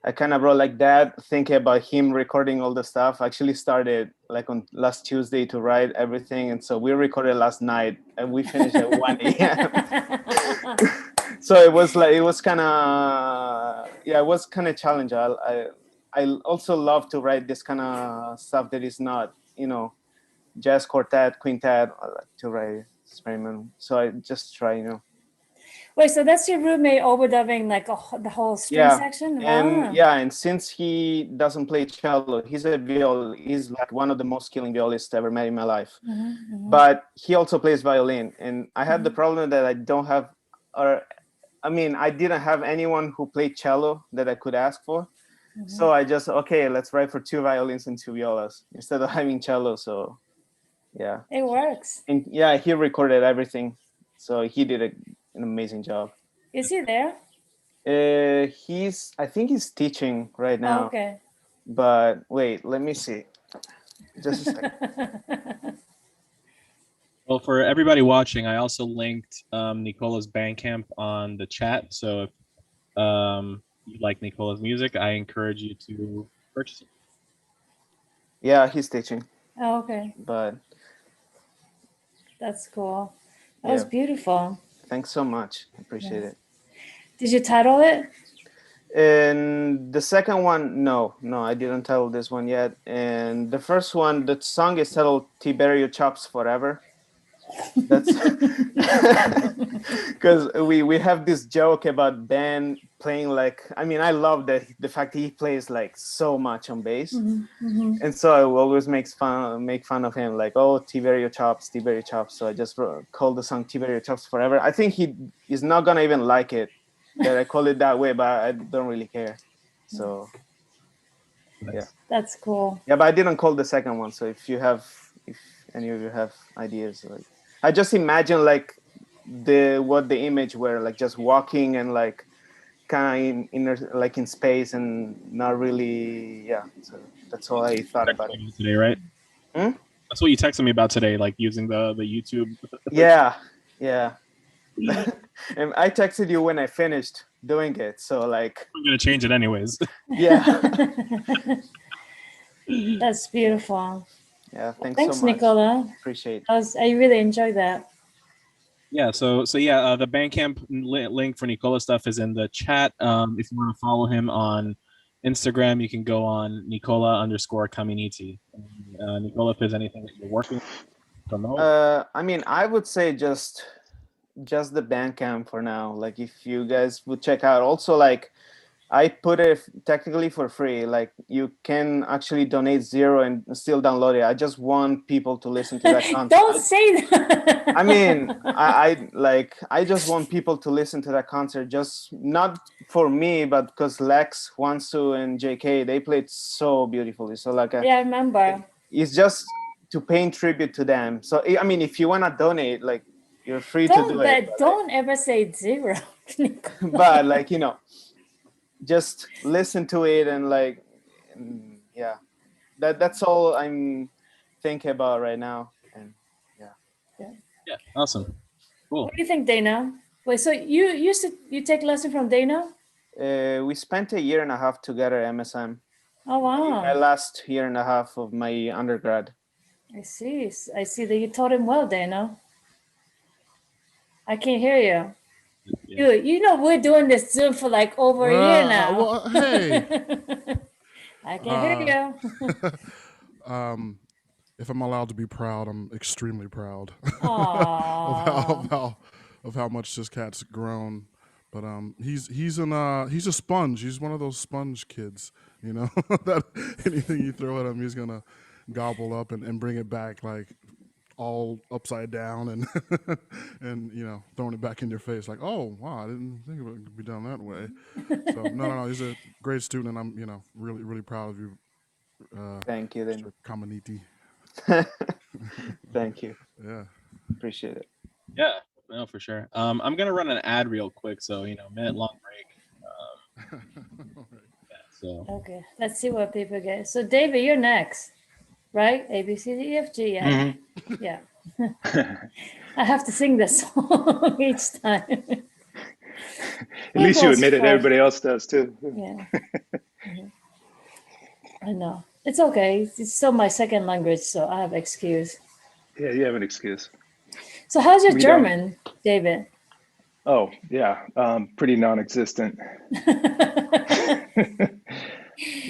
[SPEAKER 1] I kind of wrote like that, thinking about him recording all the stuff. I actually started like on last Tuesday to write everything. And so we recorded last night and we finished at 1 a.m. So it was kind of challenging. I also love to write this kind of stuff that is not, jazz quartet, quintet. I like to write experiment. So I just try,
[SPEAKER 6] Wait, so that's your roommate overdubbing like the whole string section? Wow.
[SPEAKER 1] And since he doesn't play cello, he's like one of the most skilling violists I ever met in my life. But he also plays violin, and I had the problem that I didn't have anyone who played cello that I could ask for. So I just, let's write for 2 violins and 2 violas instead of having cello. So yeah,
[SPEAKER 6] it works.
[SPEAKER 1] And he recorded everything, so he did an amazing job.
[SPEAKER 6] Is he there?
[SPEAKER 1] I think he's teaching right now.
[SPEAKER 6] Oh, okay.
[SPEAKER 1] But wait, let me see. Just a second.
[SPEAKER 2] Well, for everybody watching, I also linked Nicola's Bandcamp on the chat. So if you like Nicola's music, I encourage you to purchase it.
[SPEAKER 1] Yeah, he's teaching.
[SPEAKER 6] Oh, okay.
[SPEAKER 1] But
[SPEAKER 6] that's cool. That was beautiful.
[SPEAKER 1] Thanks so much. I appreciate it.
[SPEAKER 6] Did you title it?
[SPEAKER 1] And the second one, no, I didn't title this one yet. And the first one, the song is titled Tiberio Chops Forever. That's because we have this joke about Ben playing I love the fact that he plays like so much on bass. And so I always make fun of him, like, oh, Tiberio Chops. So I just called the song Tiberio Chops Forever. I think he is not gonna even like it that I call it that way, but I don't really care. So yeah,
[SPEAKER 6] that's cool.
[SPEAKER 1] Yeah, but I didn't call the second one. So if any of you have ideas, like, I just imagine like what the image were, like just walking and like kind of in space and not really. Yeah, so that's all I thought about it
[SPEAKER 2] today, right? That's what you texted me about today, like using the YouTube.
[SPEAKER 1] Yeah. And I texted you when I finished doing it, so like
[SPEAKER 2] I'm gonna change it anyways.
[SPEAKER 1] Yeah.
[SPEAKER 6] That's beautiful.
[SPEAKER 1] Yeah, thanks so much.
[SPEAKER 6] Nicola.
[SPEAKER 1] Appreciate it.
[SPEAKER 6] I really enjoyed that.
[SPEAKER 2] Yeah, so the Bandcamp link for Nicola's stuff is in the chat. If you want to follow him on Instagram, you can go on Nicola_Caminiti. Nicola, if there's anything that you're working on,
[SPEAKER 1] I would say just the Bandcamp for now. Like if you guys would check out, also like I put it technically for free. Like you can actually donate $0 and still download it. I just want people to listen to that content.
[SPEAKER 6] Don't say that.
[SPEAKER 1] I just want people to listen to that concert, just not for me, but because Lex, Wansu, and JK, they played so beautifully. So like,
[SPEAKER 6] I remember.
[SPEAKER 1] It's just to pay tribute to them. So if you want to donate, like you're free to do it.
[SPEAKER 6] Don't ever say $0.
[SPEAKER 1] But like, just listen to it and like, yeah, that's all I'm thinking about right now. And
[SPEAKER 2] yeah, awesome, cool.
[SPEAKER 6] What do you think, Dayna? Wait, so you take lesson from Dayna?
[SPEAKER 1] We spent 1.5 years together at MSM.
[SPEAKER 6] Oh wow!
[SPEAKER 1] My last 1.5 years of my undergrad.
[SPEAKER 6] I see that you taught him well, Dayna. I can't hear you. Dude, we're doing this Zoom for like over a year now.
[SPEAKER 7] Well, hey.
[SPEAKER 6] I can hear
[SPEAKER 7] you. If I'm allowed to be proud, I'm extremely proud of how much this cat's grown. But he's a sponge. He's one of those sponge kids, that anything you throw at him, he's gonna gobble up and bring it back like all upside down and and you know, throwing it back in your face like, oh wow, I didn't think it would be done that way. So no, he's a great student, and I'm, you know, really proud of you,
[SPEAKER 1] Thank you, then.
[SPEAKER 7] Mr. Caminiti.
[SPEAKER 1] Thank you.
[SPEAKER 7] Yeah.
[SPEAKER 1] Appreciate it.
[SPEAKER 2] Yeah, no, for sure. I'm gonna run an ad real quick, so you know, minute long break. Yeah, so
[SPEAKER 6] Okay, let's see what people get. So David, you're next, right? A B C D E F G. Yeah, yeah. I have to sing this song each time.
[SPEAKER 5] At least you
[SPEAKER 6] goes
[SPEAKER 5] admit it.
[SPEAKER 6] first?
[SPEAKER 5] Everybody else does too.
[SPEAKER 6] Yeah. Mhm. I know. It's okay. It's still my second language, so I have excuse.
[SPEAKER 5] Yeah, you have an excuse.
[SPEAKER 6] So how's your
[SPEAKER 5] We don't.
[SPEAKER 6] German, David?
[SPEAKER 5] Oh yeah, pretty non-existent.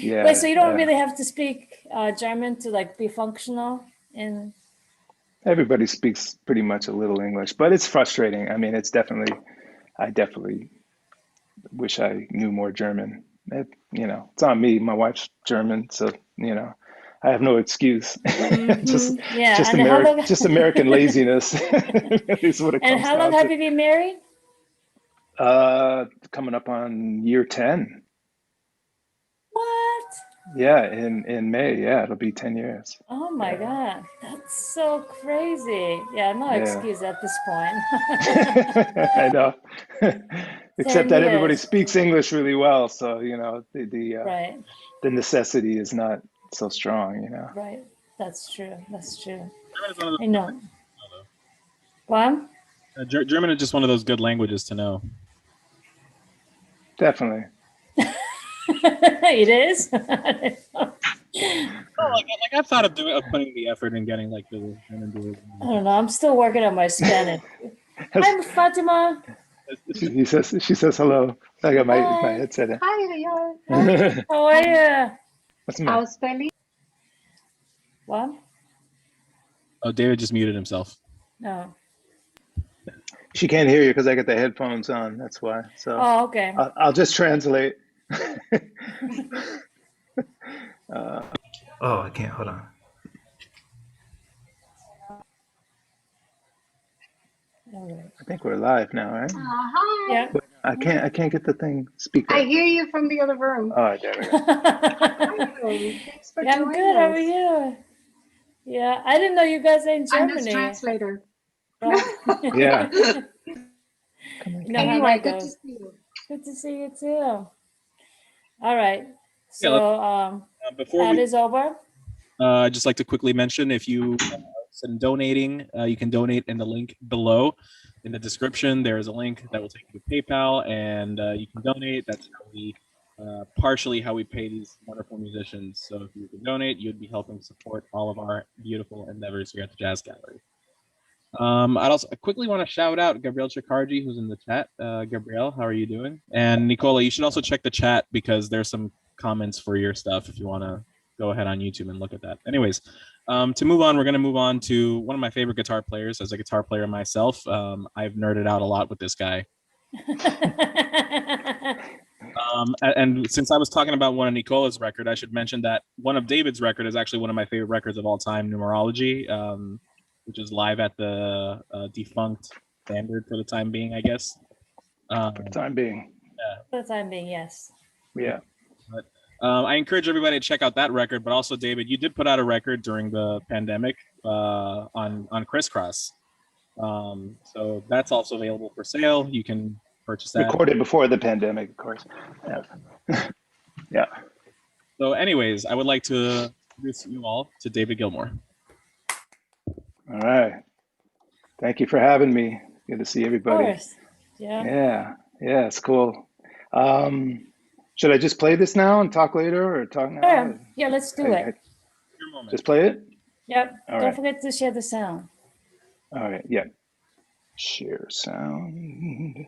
[SPEAKER 5] Yeah.
[SPEAKER 6] Wait, so you don't really have to speak German to like be functional in?
[SPEAKER 5] Everybody speaks pretty much a little English, but it's frustrating. I mean, I definitely wish I knew more German. You know, it's on me. My wife's German, so you know, I have no excuse. just,
[SPEAKER 6] Yeah,
[SPEAKER 5] just
[SPEAKER 6] and how long?
[SPEAKER 5] just American laziness is what it
[SPEAKER 6] And
[SPEAKER 5] comes
[SPEAKER 6] how long
[SPEAKER 5] down
[SPEAKER 6] have you been married?
[SPEAKER 5] to. Coming up on year 10.
[SPEAKER 6] What?
[SPEAKER 5] Yeah, in May. Yeah, it'll be 10 years.
[SPEAKER 6] Oh my God, that's so crazy. Yeah, no
[SPEAKER 5] Yeah.
[SPEAKER 6] excuse at this point.
[SPEAKER 5] I know.
[SPEAKER 6] 10
[SPEAKER 5] Except that everybody
[SPEAKER 6] years.
[SPEAKER 5] speaks English really well, so you know
[SPEAKER 6] Right,
[SPEAKER 5] the necessity is not so strong. You know.
[SPEAKER 6] right. That's true. That's true.
[SPEAKER 2] German is one of
[SPEAKER 6] I know.
[SPEAKER 2] those,
[SPEAKER 6] What?
[SPEAKER 2] German is just one of those good languages to know.
[SPEAKER 5] Definitely.
[SPEAKER 6] It is.
[SPEAKER 2] Oh, like I've thought of putting the effort in getting like the German doers.
[SPEAKER 6] I don't know. I'm still working on my Spanish. Hi, Fatima.
[SPEAKER 5] She says hello. I got my
[SPEAKER 6] Hi.
[SPEAKER 5] headset in.
[SPEAKER 9] Hi, y'all.
[SPEAKER 6] How are you?
[SPEAKER 5] What's the matter?
[SPEAKER 9] How's Feli?
[SPEAKER 6] What?
[SPEAKER 2] Oh, David just muted himself.
[SPEAKER 6] No.
[SPEAKER 5] She can't hear you because I got the headphones on. That's why. So
[SPEAKER 6] Oh, okay.
[SPEAKER 5] I'll just translate. Oh, I can't. Hold on.
[SPEAKER 6] All right.
[SPEAKER 5] I think we're live now, right?
[SPEAKER 9] Hi.
[SPEAKER 6] Yeah.
[SPEAKER 5] But I can't get the thing speaker.
[SPEAKER 9] I hear you from the other room.
[SPEAKER 5] Oh, there we go.
[SPEAKER 9] Hi, thanks for
[SPEAKER 6] Yeah, I'm
[SPEAKER 9] joining
[SPEAKER 6] good. How are
[SPEAKER 9] us.
[SPEAKER 6] you? Yeah, I didn't know you guys are in
[SPEAKER 9] I'm this
[SPEAKER 6] Germany.
[SPEAKER 9] translator.
[SPEAKER 5] Yeah.
[SPEAKER 6] You know how
[SPEAKER 9] Anyway,
[SPEAKER 6] that
[SPEAKER 9] good to
[SPEAKER 6] goes.
[SPEAKER 9] see you.
[SPEAKER 6] Good to see you too. All right.
[SPEAKER 2] Yeah,
[SPEAKER 6] So
[SPEAKER 2] Before
[SPEAKER 6] ad
[SPEAKER 2] we,
[SPEAKER 6] is over.
[SPEAKER 2] I'd just like to quickly mention if you are interested in donating, you can donate in the link below. In the description, there is a link that will take you to PayPal, and you can donate. That's how we partially how we pay these wonderful musicians. So if you can donate, you'd be helping support all of our beautiful endeavors here at the Jazz Gallery. I'd also quickly want to shout out Gabrielle Chikarji, who's in the chat. Gabrielle, how are you doing? And Nicola, you should also check the chat because there's some comments for your stuff if you want to go ahead on YouTube and look at that. Anyways, to move on, we're going to move on to one of my favorite guitar players. As a guitar player myself, I've nerded out a lot with this guy. And since I was talking about one of Nicola's record, I should mention that one of David's record is actually one of my favorite records of all time, Numerology, which is live at the defunct Standard for the time being, I guess.
[SPEAKER 5] For the time being.
[SPEAKER 2] Yeah.
[SPEAKER 6] For the time being, yes.
[SPEAKER 5] Yeah.
[SPEAKER 2] But I encourage everybody to check out that record. But also, David, you did put out a record during the pandemic on Crisscross. So that's also available for sale. You can purchase that.
[SPEAKER 5] Recorded before the pandemic, of course. Yeah. Yeah.
[SPEAKER 2] So anyways, I would like to introduce you all to David Gilmore.
[SPEAKER 5] All right. Thank you for having me. Good to see everybody.
[SPEAKER 6] Of course. Yeah.
[SPEAKER 5] Yeah. Yeah, it's cool. Should I just play this now and talk later or talk now?
[SPEAKER 6] Sure. Yeah, let's do it.
[SPEAKER 5] Just play it?
[SPEAKER 6] Yep.
[SPEAKER 5] All
[SPEAKER 6] Don't
[SPEAKER 5] right.
[SPEAKER 6] forget to share the sound.
[SPEAKER 5] All right. Yeah. Share sound.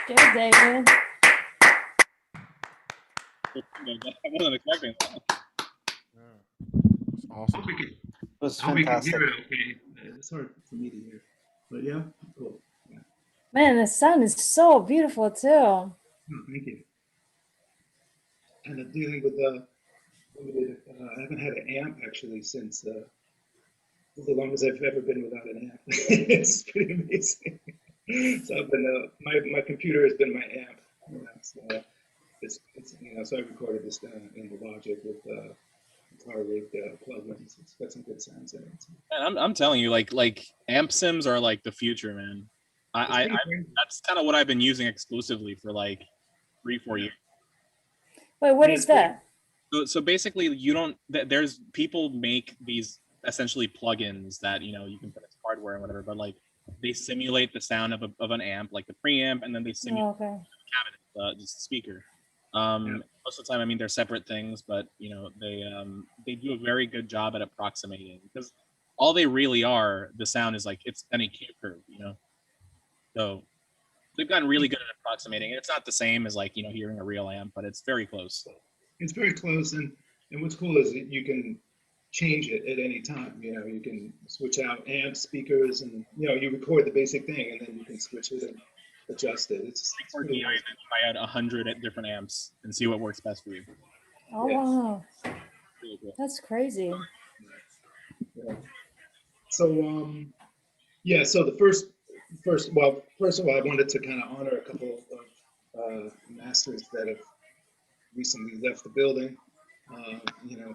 [SPEAKER 6] Good, David.
[SPEAKER 2] I wasn't expecting that.
[SPEAKER 7] It's awesome.
[SPEAKER 1] It was
[SPEAKER 5] Hope you can
[SPEAKER 1] fantastic.
[SPEAKER 5] hear it okay. It's hard for me to hear. But yeah, cool. Yeah.
[SPEAKER 6] Man, the sun is so beautiful too.
[SPEAKER 5] Oh, thank you. And I'm dealing with I haven't had an amp actually since as long as I've ever been without an amp. It's pretty amazing. So I've been my computer has been my amp. You know, so it's so I recorded this in the Logic with guitar rig plugins. It's got some good sounds in it.
[SPEAKER 2] Man, I'm telling you, like amp sims are like the future, man. I that's kind of what I've been using exclusively for like 3-4 years.
[SPEAKER 6] Wait, what is that?
[SPEAKER 2] So basically, there's people make these essentially plugins that you can put as hardware and whatever, but like they simulate the sound of an amp, like the preamp, and then they simulate the cabinet, just the speaker. Most of the time, I mean, they're separate things, but they do a very good job at approximating, because all they really are, the sound is like it's an EQ curve, So they've gotten really good at approximating. It's not the same as like hearing a real amp, but it's very close.
[SPEAKER 5] It's very close, and what's cool is that you can change it at any time. You can switch out amps, speakers, and you record the basic thing, and then you can switch it and adjust it. It's pretty
[SPEAKER 2] I add 100 different amps and see what works best for you.
[SPEAKER 6] Oh wow,
[SPEAKER 2] Really cool.
[SPEAKER 6] that's crazy.
[SPEAKER 5] Yeah. So so the first of all, I wanted to kind of honor a couple of masters that have recently left the building.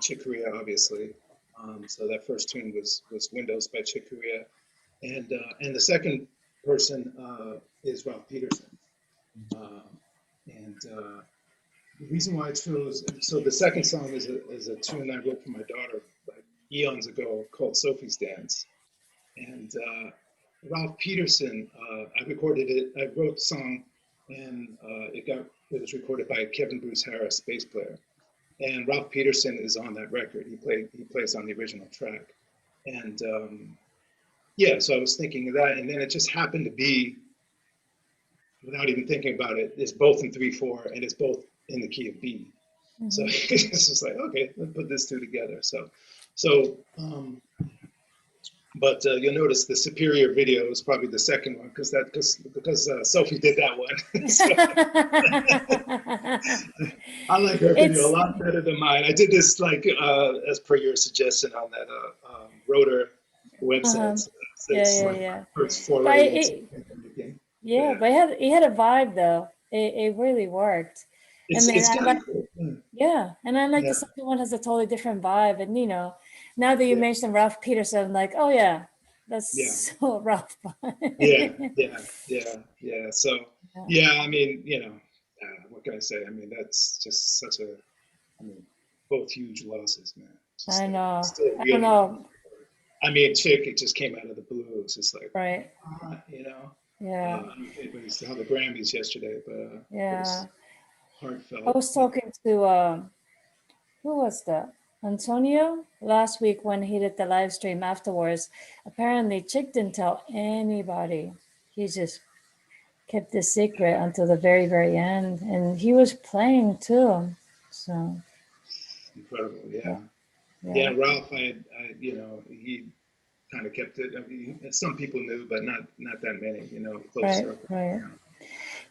[SPEAKER 5] Chick Corea, obviously. So that first tune was Windows by Chick Corea, and the second person is Ralph Peterson. The reason why I chose, so the second song is a tune I wrote for my daughter like eons ago called Sophie's Dance, and Ralph Peterson, I recorded it. I wrote the song, and it was recorded by Kevin Bruce Harris, bass player, and Ralph Peterson is on that record. He plays on the original track, and so I was thinking of that, and then it just happened to be, without even thinking about it, it's both in 3/4, and it's both in the key of B. Mm-hmm. So it's just like, okay, let's put this two together. But you'll notice the Superior video is probably the second one because Sophie did that one. So, I like her video a lot better than mine. I did this like as per your suggestion on that Rotor website. First foray.
[SPEAKER 6] But it had a vibe though. It really worked. And I like the second one has a totally different vibe. And now that you mentioned Ralph Peterson, I'm like, oh yeah, that's so Ralph.
[SPEAKER 5] So I mean, what can I say? I mean, that's just such both huge losses, man.
[SPEAKER 6] I know. I don't know.
[SPEAKER 5] I mean, Chick, it just came out of the blue. It's just like,
[SPEAKER 6] right.
[SPEAKER 5] Yeah. I don't think it was the Grammys yesterday, but heartfelt.
[SPEAKER 6] I was talking to who was that? Antonio last week when he did the live stream afterwards. Apparently, Chick didn't tell anybody. He just kept the secret until the very, very end, and he was playing too. So
[SPEAKER 5] incredible, yeah. Ralph, I he kind of kept it. I mean, some people knew, but not that many. Close circle.
[SPEAKER 6] Right.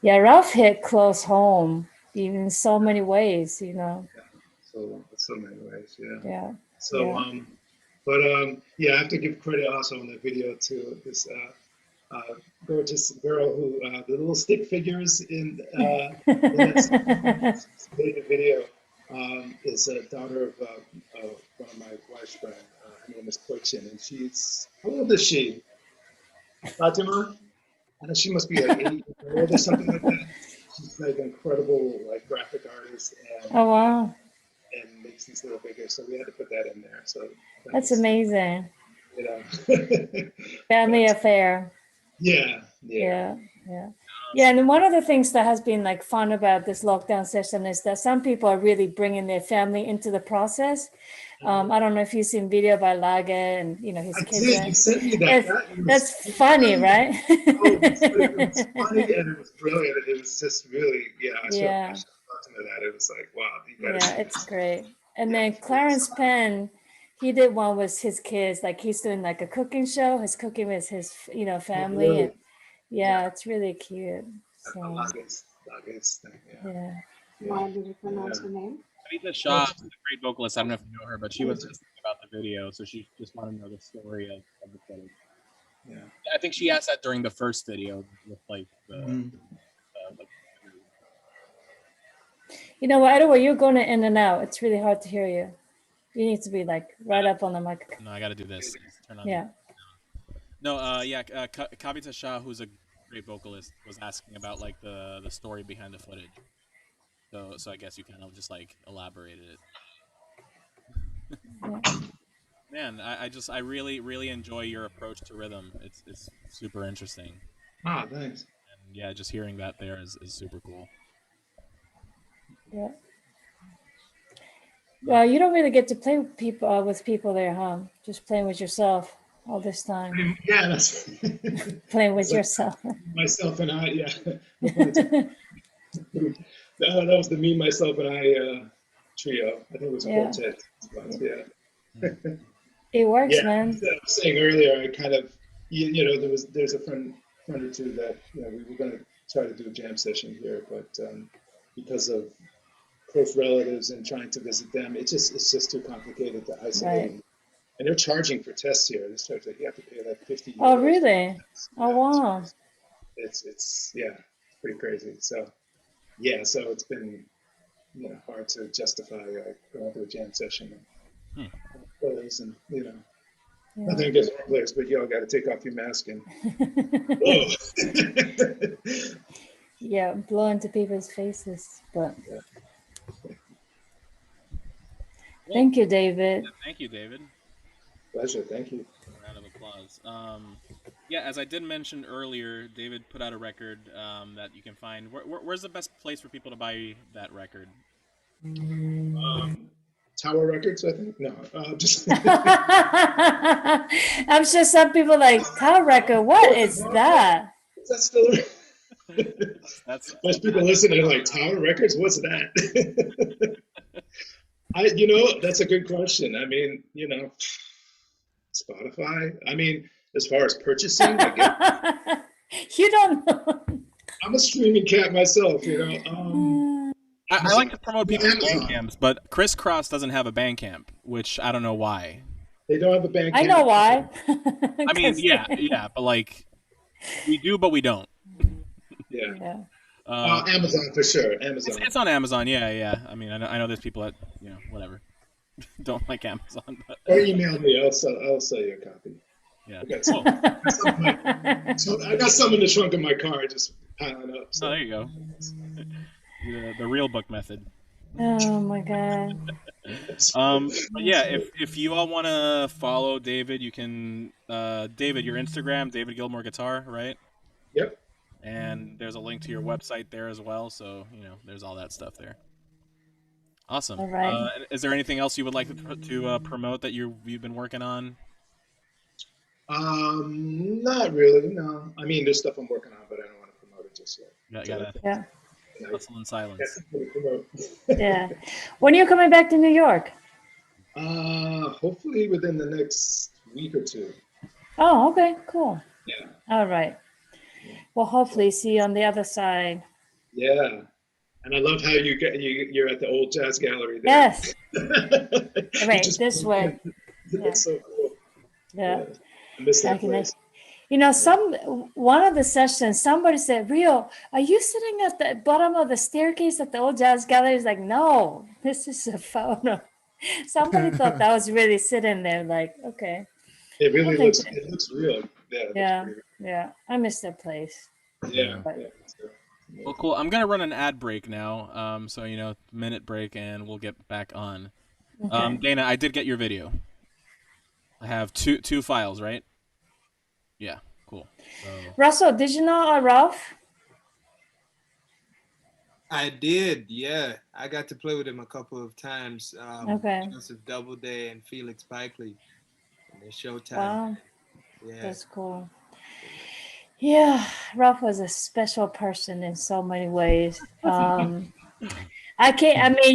[SPEAKER 6] Yeah, Ralph hit close home in so many ways.
[SPEAKER 5] So many ways,
[SPEAKER 6] yeah.
[SPEAKER 5] So I have to give credit also on the video to this gorgeous girl who the little stick figures in that video is a daughter of one of my wife's friends. Her name is Porchin, and she's, how old is she? Fatima? I know she must be like 8 years old or something like that. She's like an incredible like graphic artist. And,
[SPEAKER 6] oh wow.
[SPEAKER 5] And makes these little figures, so we had to put that in there. So
[SPEAKER 6] that's amazing.
[SPEAKER 5] Family
[SPEAKER 6] affair. Yeah. And one of the things that has been like fun about this lockdown session is that some people are really bringing their family into the process, I don't know if you've seen video by Lage and his
[SPEAKER 5] I
[SPEAKER 6] kids.
[SPEAKER 5] did. You sent me that.
[SPEAKER 6] That's funny, right?
[SPEAKER 5] It was funny and it was brilliant. It was just really, I should have talked to that. It was like, wow, you gotta see
[SPEAKER 6] it's
[SPEAKER 5] this.
[SPEAKER 6] great. And then Clarence Penn, he did one with his kids. Like he's doing like a cooking show. He's cooking with his, family.
[SPEAKER 5] really?
[SPEAKER 6] And it's really cute. So,
[SPEAKER 5] Lage's thing,
[SPEAKER 6] yeah.
[SPEAKER 9] Why did you pronounce her name?
[SPEAKER 2] Anita Shah is a great vocalist. I don't know if you know her, but she was just thinking about the video, so she just wanted to know the story of the footage.
[SPEAKER 5] Yeah.
[SPEAKER 2] I think she asked that during the first video with like the.
[SPEAKER 6] You know what, Edward, you're going in and out. It's really hard to hear you. You need to be like right up on the mic.
[SPEAKER 2] No, I got to do this. Turn on.
[SPEAKER 6] Yeah.
[SPEAKER 2] No, Kavita Shah, who's a great vocalist, was asking about like the story behind the footage. So I guess you kind of just like elaborated it.
[SPEAKER 6] Yeah.
[SPEAKER 2] Man, I really enjoy your approach to rhythm. It's super interesting.
[SPEAKER 5] Ah, thanks.
[SPEAKER 2] And yeah, just hearing that there is super cool.
[SPEAKER 6] Yeah. Well, you don't really get to play with people there, huh? Just playing with yourself all this time.
[SPEAKER 5] Yeah, that's
[SPEAKER 6] playing with yourself.
[SPEAKER 5] Myself and I, yeah. That was the me, myself, and I trio. I think it was quartet. Yeah.
[SPEAKER 6] It works, man.
[SPEAKER 5] As I was saying earlier, I kind of, there's a friend or two that we were going to try to do a jam session here, but because of close relatives and trying to visit them, it's just too complicated to isolate. Right. And they're charging for tests here. They start like you have to pay like $50.
[SPEAKER 6] Oh, really? Oh, wow.
[SPEAKER 5] It's pretty crazy. So so it's been hard to justify going to a jam session and players and nothing against our players, but y'all got to take off your mask and
[SPEAKER 6] blow into people's faces. But thank you, David.
[SPEAKER 2] Thank you, David.
[SPEAKER 5] Pleasure. Thank you.
[SPEAKER 2] A round of applause. As I did mention earlier, David put out a record that you can find. Where's the best place for people to buy that record?
[SPEAKER 5] Tower Records, I think. No, just.
[SPEAKER 6] I'm sure some people like Tower Record. What is that?
[SPEAKER 5] That's still. Most people listening are like Tower Records. What's that? That's a good question. I mean, Spotify. I mean, as far as purchasing, I guess.
[SPEAKER 6] You don't know.
[SPEAKER 5] I'm a streaming cat myself.
[SPEAKER 2] I like to promote people's Bandcamps, but Crisscross doesn't have a Bandcamp, which I don't know why.
[SPEAKER 5] They don't have a Bandcamp.
[SPEAKER 6] I know why.
[SPEAKER 2] I mean, yeah, but like we do, but we don't.
[SPEAKER 5] Yeah. Amazon for sure. Amazon.
[SPEAKER 2] It's on Amazon. Yeah. I mean, I know there's people that whatever don't like Amazon, but
[SPEAKER 5] or email me. I'll sell you a copy.
[SPEAKER 2] Yeah.
[SPEAKER 5] I got some in the trunk of my car, just piling up. So.
[SPEAKER 2] Oh, there you go. The real book method.
[SPEAKER 6] Oh my god.
[SPEAKER 2] But yeah, if you all want to follow David, you can. David, your Instagram, David Gilmore Guitar, right?
[SPEAKER 5] Yep.
[SPEAKER 2] And there's a link to your website there as well, so there's all that stuff there. Awesome.
[SPEAKER 6] All right.
[SPEAKER 2] Is there anything else you would like to promote that you've been working on?
[SPEAKER 5] Not really. No. I mean, there's stuff I'm working on, but I don't want to promote it just yet.
[SPEAKER 6] Yeah.
[SPEAKER 2] Hustle in silence.
[SPEAKER 6] Yeah. When are you coming back to New York?
[SPEAKER 5] Hopefully within the next week or two.
[SPEAKER 6] Oh, okay, cool.
[SPEAKER 5] Yeah.
[SPEAKER 6] All right. Well, hopefully see you on the other side.
[SPEAKER 5] Yeah. And I love how you're at the old jazz gallery there.
[SPEAKER 6] Yes. Wait, this way.
[SPEAKER 5] It's so cool.
[SPEAKER 6] Yeah.
[SPEAKER 5] I miss that place.
[SPEAKER 6] One of the sessions, somebody said, Rio, are you sitting at the bottom of the staircase at the old jazz gallery? It's like, no, this is a photo. Somebody thought that was really sitting there, like, okay.
[SPEAKER 5] It really looks real.
[SPEAKER 6] Yeah. I miss that place.
[SPEAKER 5] Yeah.
[SPEAKER 2] Well, cool. I'm gonna run an ad break now. So minute break, and we'll get back on.
[SPEAKER 6] Okay.
[SPEAKER 2] Dayna, I did get your video. I have two files, right? Yeah, cool. So...
[SPEAKER 6] Russell, did you know Ralph?
[SPEAKER 4] I did, yeah. I got to play with him a couple of times.
[SPEAKER 6] Okay.
[SPEAKER 4] Joseph Doubleday and Felix Pikely in the Showtime.
[SPEAKER 6] Wow.
[SPEAKER 4] Yeah.
[SPEAKER 6] That's cool. Yeah, Ralph was a special person in so many ways. I mean,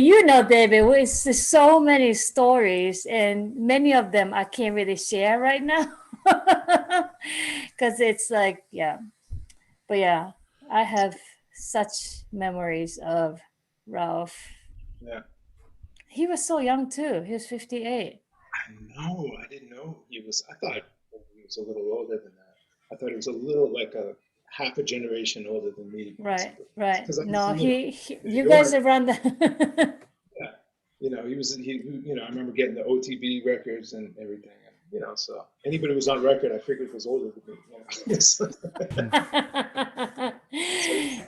[SPEAKER 6] you know, David, it's just so many stories, and many of them I can't really share right now because it's like, yeah. But yeah, I have such memories of Ralph.
[SPEAKER 5] Yeah.
[SPEAKER 6] He was so young too. He was 58.
[SPEAKER 5] No, I didn't know he was. I thought he was a little older than that. I thought he was a little like a half a generation older than me.
[SPEAKER 6] Right. No,
[SPEAKER 5] you
[SPEAKER 6] you guys are around the.
[SPEAKER 5] Yeah, you know, you know, I remember getting the OTB records and everything, and you know, so anybody who was on record, I figured was older than me.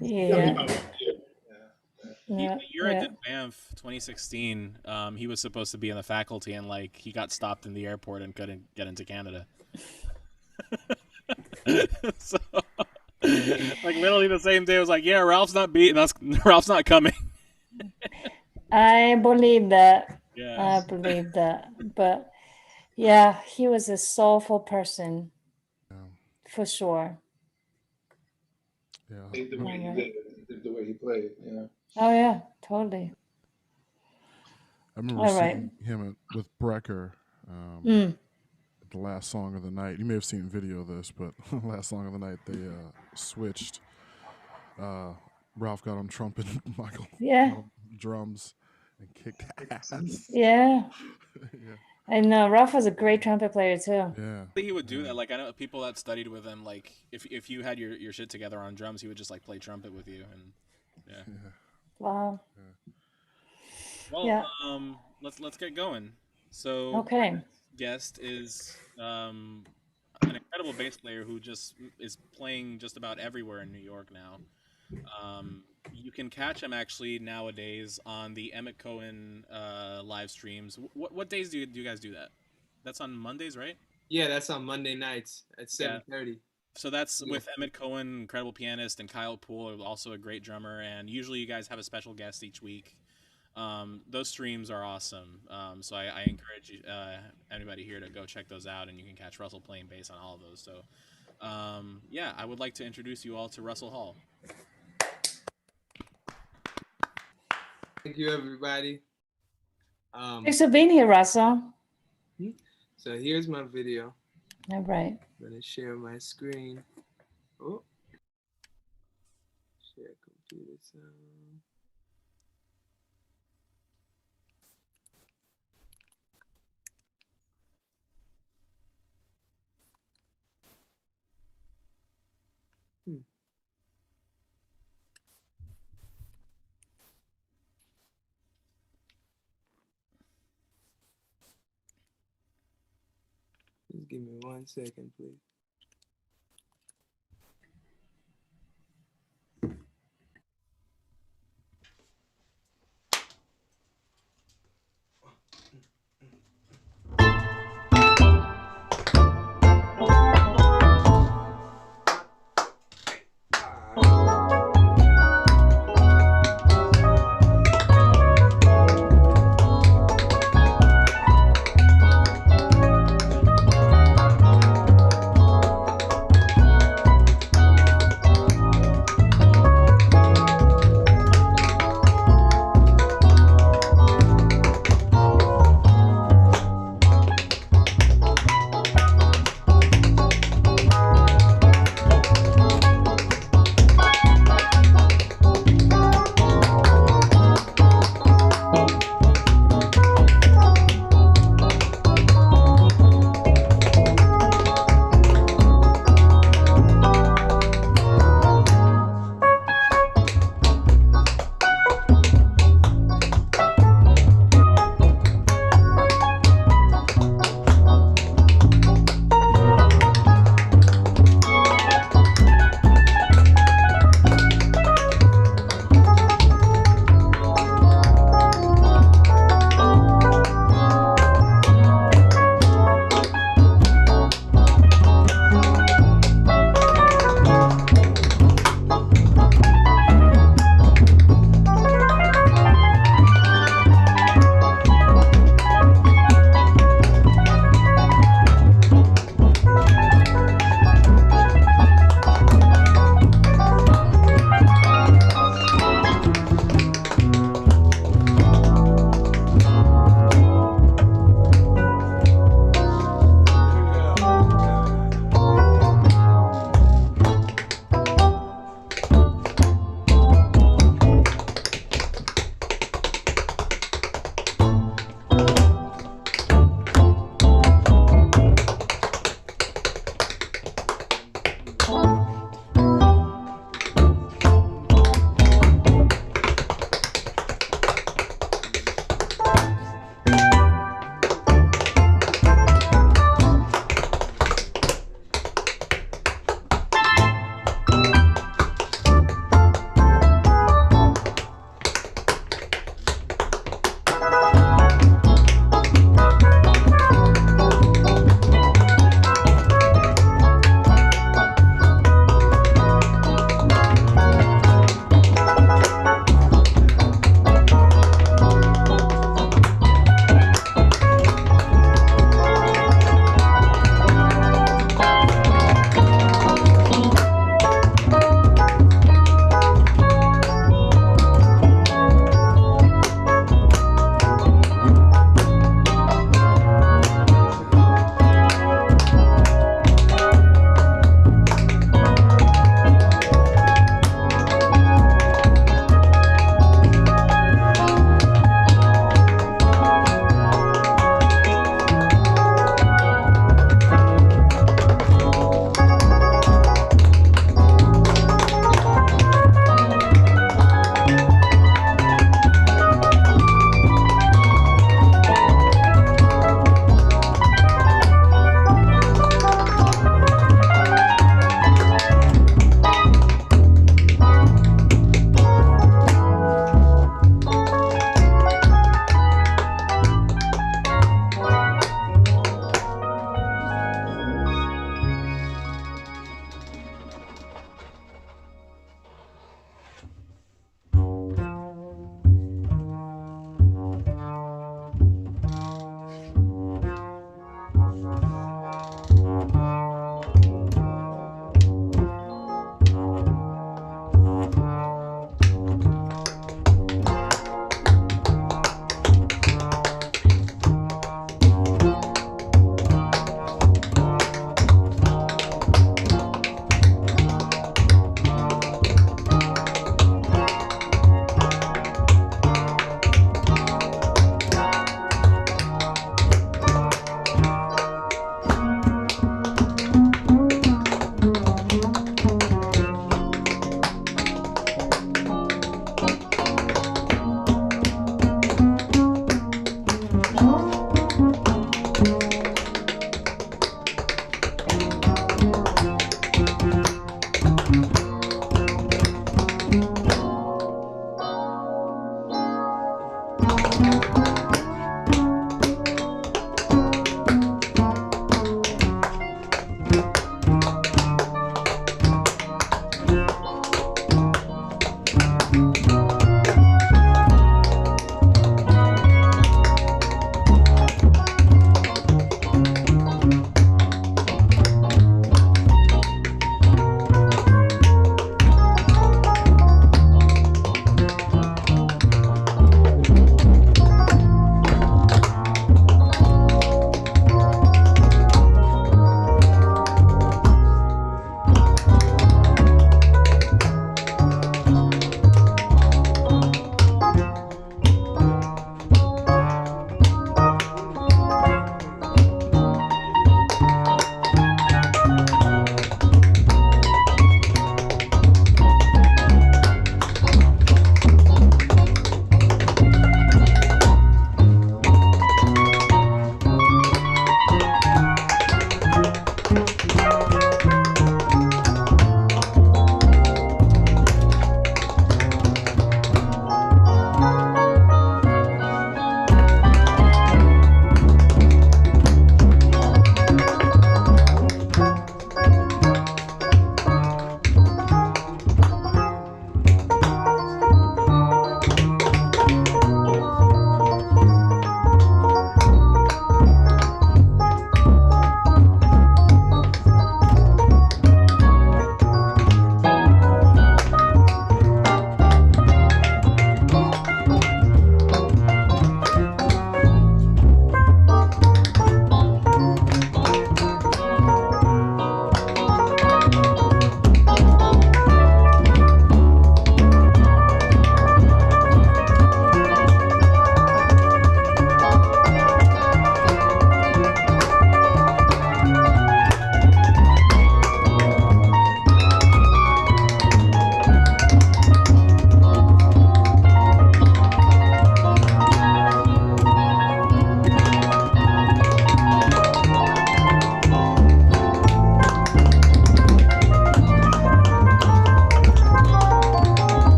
[SPEAKER 5] You know?
[SPEAKER 6] Yeah.
[SPEAKER 2] The year I did Banff 2016, he was supposed to be in the faculty, and like he got stopped in the airport and couldn't get into Canada. So, like literally the same day, I was like, "Yeah, Ralph's not coming."
[SPEAKER 6] I believe that.
[SPEAKER 2] Yeah.
[SPEAKER 6] I believe that. But yeah, he was a soulful person, for sure.
[SPEAKER 5] Yeah, the way he lived, the way he played, you know.
[SPEAKER 6] Oh yeah, totally.
[SPEAKER 7] I remember seeing him with Brecker. The last song of the night. You may have seen video of this, but last song of the night they switched. Ralph got on trumpet, Michael got on drums, and kicked ass.
[SPEAKER 6] Yeah. And Ralph was a great trumpet player too.
[SPEAKER 7] Yeah.
[SPEAKER 2] He would do that. Like I know people that studied with him. Like if you had your shit together on drums, he would just like play trumpet with you. And
[SPEAKER 6] Wow.
[SPEAKER 2] Well, let's get going. So
[SPEAKER 6] okay.
[SPEAKER 2] Guest is an incredible bass player who just is playing just about everywhere in New York now. You can catch him actually nowadays on the Emmett Cohen live streams. What days do you guys do that? That's on Mondays, right?
[SPEAKER 4] Yeah, that's on Monday nights at 7:30.
[SPEAKER 2] So that's with Emmett Cohen, incredible pianist, and Kyle Poole, also a great drummer. And usually you guys have a special guest each week. Those streams are awesome. So I encourage anybody here to go check those out, and you can catch Russell playing bass on all of those. So yeah, I would like to introduce you all to Russell Hall.
[SPEAKER 4] Thank you, everybody.
[SPEAKER 6] Thanks for being here, Russell.
[SPEAKER 4] So here's my video.
[SPEAKER 6] All right.
[SPEAKER 4] I'm going to share my screen. Oh. Share computer sound. Just give me 1 second, please.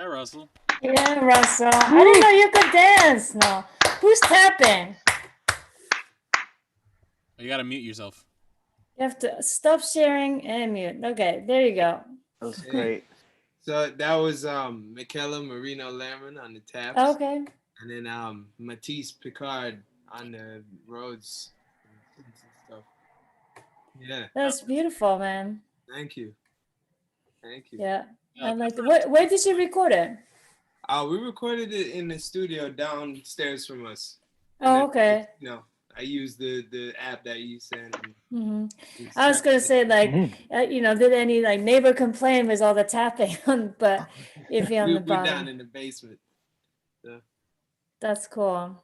[SPEAKER 2] Hey, Russell.
[SPEAKER 6] Yeah, Russell. I didn't know you could dance. No. Who's tapping?
[SPEAKER 2] You gotta mute yourself.
[SPEAKER 6] You have to stop sharing and mute. Okay, there you go.
[SPEAKER 1] That was great.
[SPEAKER 4] So that was Michaela Marino Lerman on the taps.
[SPEAKER 6] Okay.
[SPEAKER 4] And then Matisse Picard on the Rhodes and stuff. Yeah.
[SPEAKER 6] That's beautiful, man.
[SPEAKER 4] Thank you. Thank you.
[SPEAKER 6] Yeah. I like where did you record it?
[SPEAKER 4] We recorded it in the studio downstairs from us.
[SPEAKER 6] Oh, okay.
[SPEAKER 4] You know, I used the app that you sent.
[SPEAKER 6] Mm-hmm. I was gonna say did any like neighbor complain with all the tapping on? But if you're on the
[SPEAKER 4] we're down
[SPEAKER 6] bottom,
[SPEAKER 4] in the basement. So.
[SPEAKER 6] That's cool.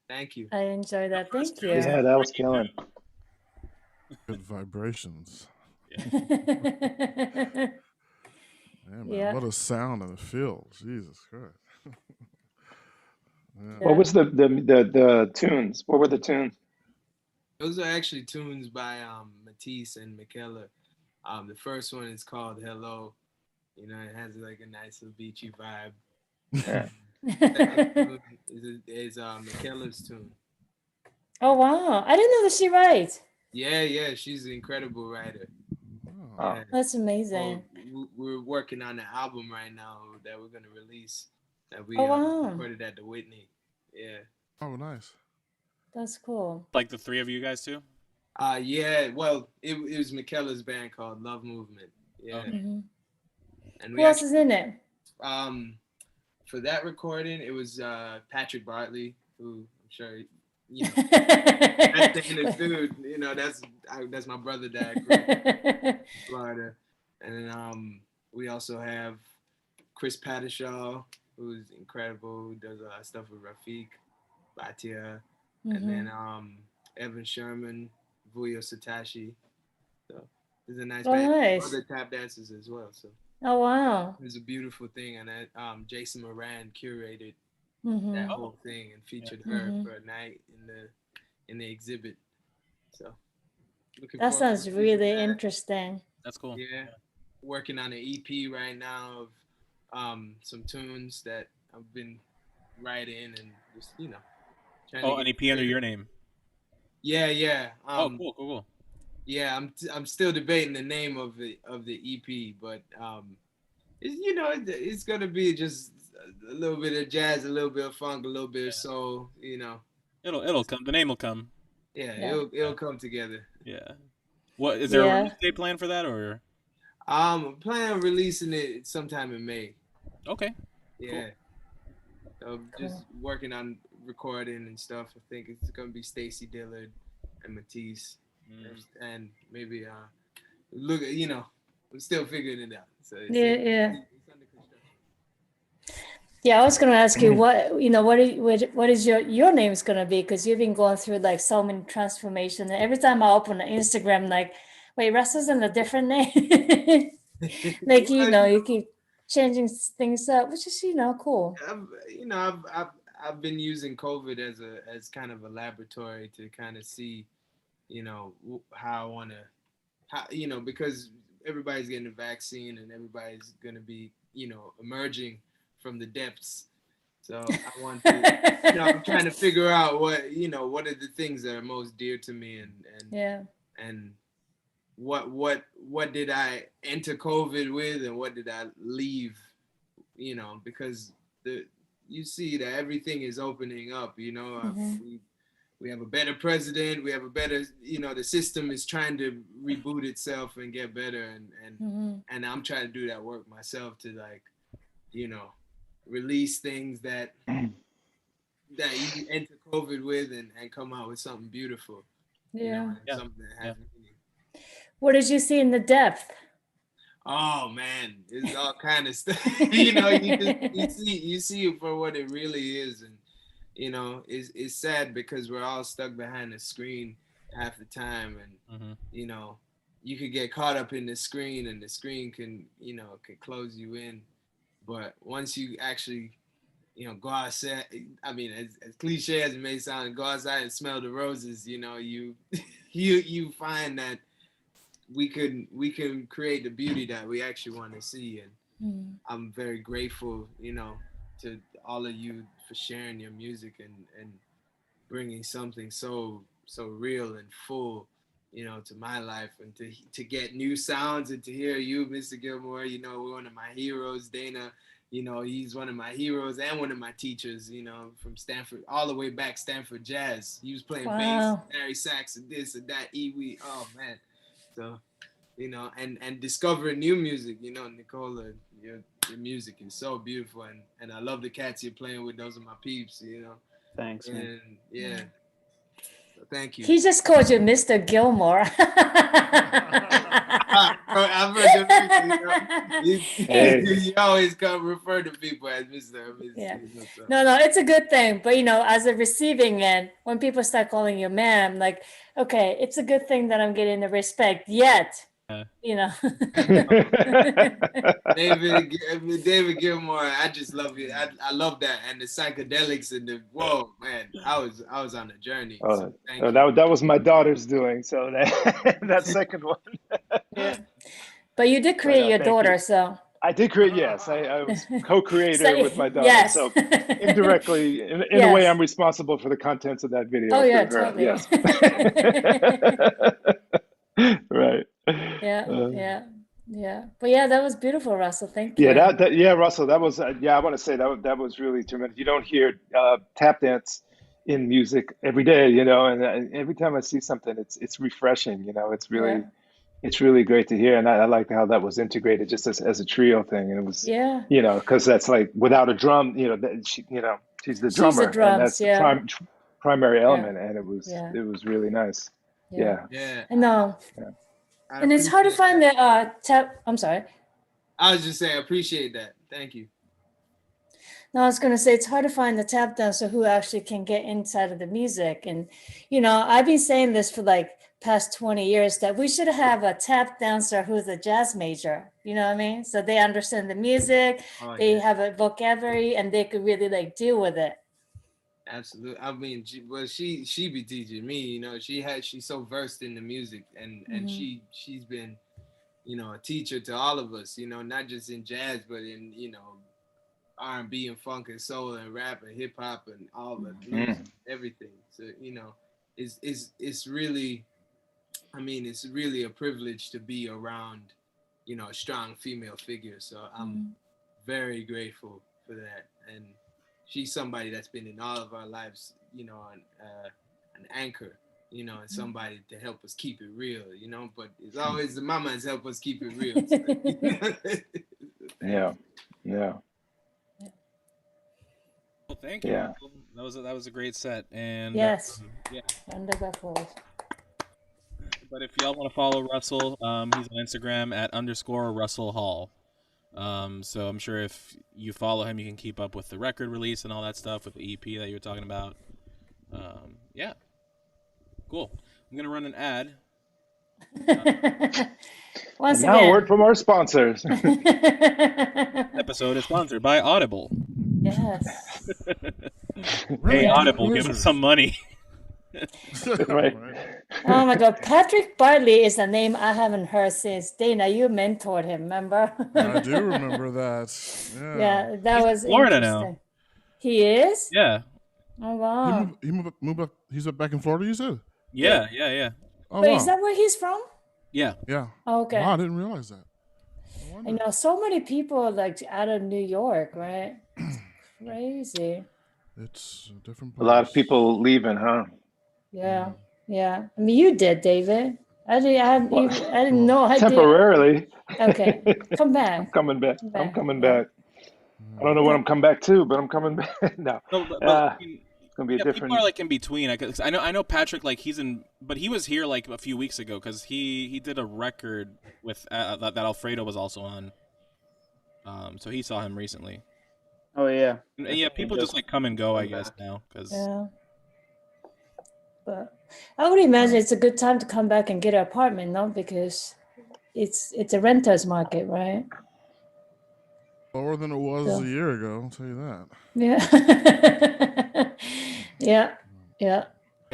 [SPEAKER 4] Thank you.
[SPEAKER 6] I enjoy that. Thank you.
[SPEAKER 1] Yeah, that was killing.
[SPEAKER 7] Good vibrations.
[SPEAKER 4] Yeah.
[SPEAKER 7] Man,
[SPEAKER 6] Yeah.
[SPEAKER 7] what a sound and a feel. Jesus Christ. Yeah.
[SPEAKER 5] What was the tunes? What were the tunes?
[SPEAKER 4] Those are actually tunes by Matisse and Michaela. The first one is called Hello. You know, it has like a nice little beachy vibe.
[SPEAKER 5] Yeah.
[SPEAKER 4] is Michaela's tune.
[SPEAKER 6] Oh wow! I didn't know that she writes.
[SPEAKER 4] Yeah, she's an incredible writer.
[SPEAKER 7] Oh.
[SPEAKER 4] Yeah.
[SPEAKER 6] That's amazing.
[SPEAKER 4] Well, we're working on an album right now that we're gonna release. That we
[SPEAKER 6] wow.
[SPEAKER 4] recorded at the Whitney. Yeah.
[SPEAKER 7] Oh, nice.
[SPEAKER 6] That's cool.
[SPEAKER 2] Like the three of you guys too?
[SPEAKER 4] Yeah. Well, it was Michaela's band called Love Movement. Yeah.
[SPEAKER 2] Okay.
[SPEAKER 6] Mm-hmm.
[SPEAKER 4] And
[SPEAKER 6] Who else is in it?
[SPEAKER 4] For that recording, it was Patrick Bartley, who I'm sure you know. That's Dayna's dude. You know, that's my brother that Florida. And then we also have Chris Pattershaw, who's incredible, who does a lot of stuff with Rafiq, Batia, and then Evan Sherman, Vuyo Satashi. So there's a nice band.
[SPEAKER 6] Nice.
[SPEAKER 4] Other tap dancers as well. So
[SPEAKER 6] oh wow.
[SPEAKER 4] it was a beautiful thing, and that Jason Moran curated
[SPEAKER 6] Mm-hmm.
[SPEAKER 4] that whole thing and featured her for a night in the exhibit. So
[SPEAKER 6] that sounds really interesting.
[SPEAKER 2] That's cool.
[SPEAKER 4] Yeah. Working on an EP right now of some tunes that I've been writing and just
[SPEAKER 2] an EP under your name.
[SPEAKER 4] Yeah.
[SPEAKER 2] Cool.
[SPEAKER 4] Yeah, I'm still debating the name of the EP, but it's gonna be just a little bit of jazz, a little bit of funk, a little bit of soul.
[SPEAKER 2] It'll come. The name will come.
[SPEAKER 4] Yeah. It'll come together.
[SPEAKER 2] Yeah. What is there a release date plan for that or?
[SPEAKER 4] I'm planning on releasing it sometime in May.
[SPEAKER 2] Okay.
[SPEAKER 4] Yeah.
[SPEAKER 2] Cool.
[SPEAKER 4] So just working on recording and stuff. I think it's gonna be Stacy Dillard and Matisse, and maybe look. I'm still figuring it out. So it's under construction.
[SPEAKER 6] Yeah, I was gonna ask you what is your name is gonna be, because you've been going through like so many transformations, and every time I open Instagram, like, wait, Russell's in a different name. Like you keep changing things up, which is cool.
[SPEAKER 4] I've been using COVID as kind of a laboratory to kind of see, how I want to, because everybody's getting a vaccine and everybody's gonna be, emerging from the depths. So I want to, I'm trying to figure out what are the things that are most dear to me and what did I enter COVID with and what did I leave, because you see that everything is opening up, we have a better president, we have a better, the system is trying to reboot itself and get better and I'm trying to do that work myself to release things that you enter COVID with and come out with something beautiful. Something that has meaning.
[SPEAKER 6] What did you see in the depth?
[SPEAKER 4] Oh man, it's all kind of stuff. You see it for what it really is, and it's sad because we're all stuck behind the screen half the time, and you could get caught up in the screen, and the screen can close you in. But once you actually go outside, I mean, as cliche as it may sound, go outside and smell the roses, you find that we can create the beauty that we actually want to see, I'm very grateful, you know, to all of you for sharing your music and bringing something so real and full, you know, to my life, and to get new sounds and to hear you, Mr. Gilmore, you know, one of my heroes. Dayna, you know, he's one of my heroes and one of my teachers, you know, from Stanford, all the way back Stanford Jazz. He was playing bass, Barry sax, and this and that, Iwi. Oh man, so you know, and discovering new music, you know, Nicola, your music is so beautiful, and I love the cats you're playing with. Those are my peeps, you know.
[SPEAKER 1] Thanks, man.
[SPEAKER 4] And yeah. So thank you.
[SPEAKER 6] He just called you Mr. Gilmore.
[SPEAKER 4] I've heard you always come refer to people as Mr.
[SPEAKER 6] Yeah.
[SPEAKER 4] You know, so.
[SPEAKER 6] No, it's a good thing. But, you know, as a receiving end, when people start calling you ma'am, I'm like, okay, it's a good thing that I'm getting the respect yet. You know.
[SPEAKER 4] David Gilmore, I just love it. I love that, and the psychedelics and the whoa, man. I was on a journey. So
[SPEAKER 5] that was my daughter's doing. So that second one.
[SPEAKER 6] Yeah. But you did create your daughter, so.
[SPEAKER 5] I did create. Yes, I was co-creator with my daughter.
[SPEAKER 6] Yes.
[SPEAKER 5] So indirectly, in a way, I'm responsible for the contents of that video.
[SPEAKER 6] Oh yeah, totally.
[SPEAKER 5] Yes. Right.
[SPEAKER 6] Yeah. But yeah, that was beautiful, Russell. Thank you.
[SPEAKER 5] Yeah, Russell, that was I want to say that was really tremendous. You don't hear tap dance in music every day, you know, and every time I see something, it's refreshing, you know. It's really it's really great to hear, and I like how that was integrated just as a trio thing, and it was you know, because that's like without a drum, you know, she's the drummer, and that's the primary element, and it was really nice. Yeah.
[SPEAKER 6] No. And it's hard to find the tap. I'm sorry.
[SPEAKER 4] I was just saying, I appreciate that. Thank you.
[SPEAKER 6] No, I was going to say it's hard to find the tap dancer who actually can get inside of the music. And, you know, I've been saying this for like past 20 years that we should have a tap dancer who's a jazz major. You know what I mean? So they understand the music, they have a vocabulary, and they could really like deal with it.
[SPEAKER 4] Absolutely. I mean, she be teaching me, you know, she's so versed in the music, and she's been, you know, a teacher to all of us, you know, not just in jazz, but in, you know, R&B and funk and soul and rap and hip hop and all the music, everything. So, you know, it's really, I mean, it's really a privilege to be around, you know, a strong female figure. So I'm very grateful for that. And she's somebody that's been in all of our lives, you know, an anchor, you know, and somebody to help us keep it real, you know, but it's always the mamas help us keep it real.
[SPEAKER 5] Yeah.
[SPEAKER 2] Well, thank you.
[SPEAKER 5] Yeah.
[SPEAKER 2] That was a great set. And
[SPEAKER 6] yes.
[SPEAKER 2] But if y'all want to follow Russell, he's on Instagram at _Russell Hall. So I'm sure if you follow him, you can keep up with the record release and all that stuff with the EP that you were talking about. Yeah. Cool. I'm going to run an ad.
[SPEAKER 6] Once
[SPEAKER 5] now
[SPEAKER 6] again.
[SPEAKER 5] a word from our sponsors.
[SPEAKER 2] Episode is sponsored by Audible.
[SPEAKER 6] Yes.
[SPEAKER 2] Hey, Audible, give us some money.
[SPEAKER 5] Right.
[SPEAKER 6] Oh my God, Patrick Bartley is a name I haven't heard since. Dayna, you mentored him, remember?
[SPEAKER 7] I do remember that.
[SPEAKER 6] Yeah, that was
[SPEAKER 2] Florida
[SPEAKER 6] interesting.
[SPEAKER 2] now.
[SPEAKER 6] He is?
[SPEAKER 2] Yeah.
[SPEAKER 6] Oh wow.
[SPEAKER 7] He moved up. He's up back in Florida, you said?
[SPEAKER 2] Yeah.
[SPEAKER 7] Oh,
[SPEAKER 6] Wait,
[SPEAKER 7] wow.
[SPEAKER 6] is that where he's from?
[SPEAKER 2] Yeah.
[SPEAKER 6] Oh, okay.
[SPEAKER 7] Wow, I didn't realize that.
[SPEAKER 6] I know so many people like out of New York, right? It's crazy.
[SPEAKER 7] It's a different place.
[SPEAKER 5] A lot of people leaving, huh?
[SPEAKER 6] Yeah. I mean, you did, David. I didn't know.
[SPEAKER 5] Temporarily.
[SPEAKER 6] Okay, come back.
[SPEAKER 5] I'm coming back. I'm coming back. I don't know what I'm coming back to, but I'm coming back. No. It's gonna be a different.
[SPEAKER 2] People are like in between. I know Patrick, like he's in, but he was here like a few weeks ago because he did a record with that Alfredo was also on. So he saw him recently.
[SPEAKER 1] Oh yeah.
[SPEAKER 2] And yeah, people just like come and go, I guess now because.
[SPEAKER 6] Yeah. But I would imagine it's a good time to come back and get an apartment, no? Because it's a renter's market, right?
[SPEAKER 7] Lower than it was a year ago, I'll tell you that.
[SPEAKER 6] Yeah.
[SPEAKER 2] Yeah,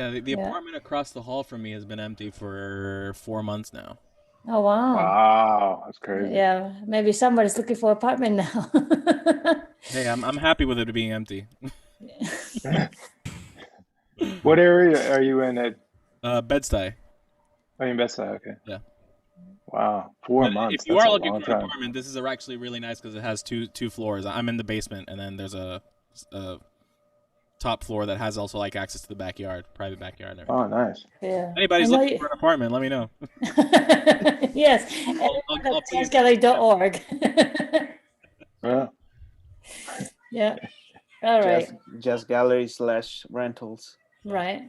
[SPEAKER 2] the apartment across the hall from me has been empty for 4 months now.
[SPEAKER 6] Oh wow!
[SPEAKER 5] Wow,
[SPEAKER 10] That's crazy.
[SPEAKER 6] Yeah, maybe somebody's looking for an apartment now.
[SPEAKER 2] Hey, I'm happy with it being empty.
[SPEAKER 10] What area are you in at?
[SPEAKER 2] Bed-Stuy.
[SPEAKER 10] Oh, in Bed-Stuy, okay.
[SPEAKER 2] Yeah.
[SPEAKER 10] Wow, 4 months.
[SPEAKER 2] If you
[SPEAKER 10] That's
[SPEAKER 2] are
[SPEAKER 10] a
[SPEAKER 2] looking
[SPEAKER 10] long
[SPEAKER 2] for an
[SPEAKER 10] time.
[SPEAKER 2] apartment, this is actually really nice because it has two floors. I'm in the basement, and then there's a top floor that has also like access to the backyard, private backyard. And
[SPEAKER 10] Oh, nice.
[SPEAKER 6] Yeah.
[SPEAKER 2] Anybody's looking for an apartment, let me know.
[SPEAKER 6] Yes. JazzGallery.org.
[SPEAKER 10] Yeah.
[SPEAKER 6] Yeah. All right.
[SPEAKER 1] Jazz Gallery / rentals.
[SPEAKER 6] Right.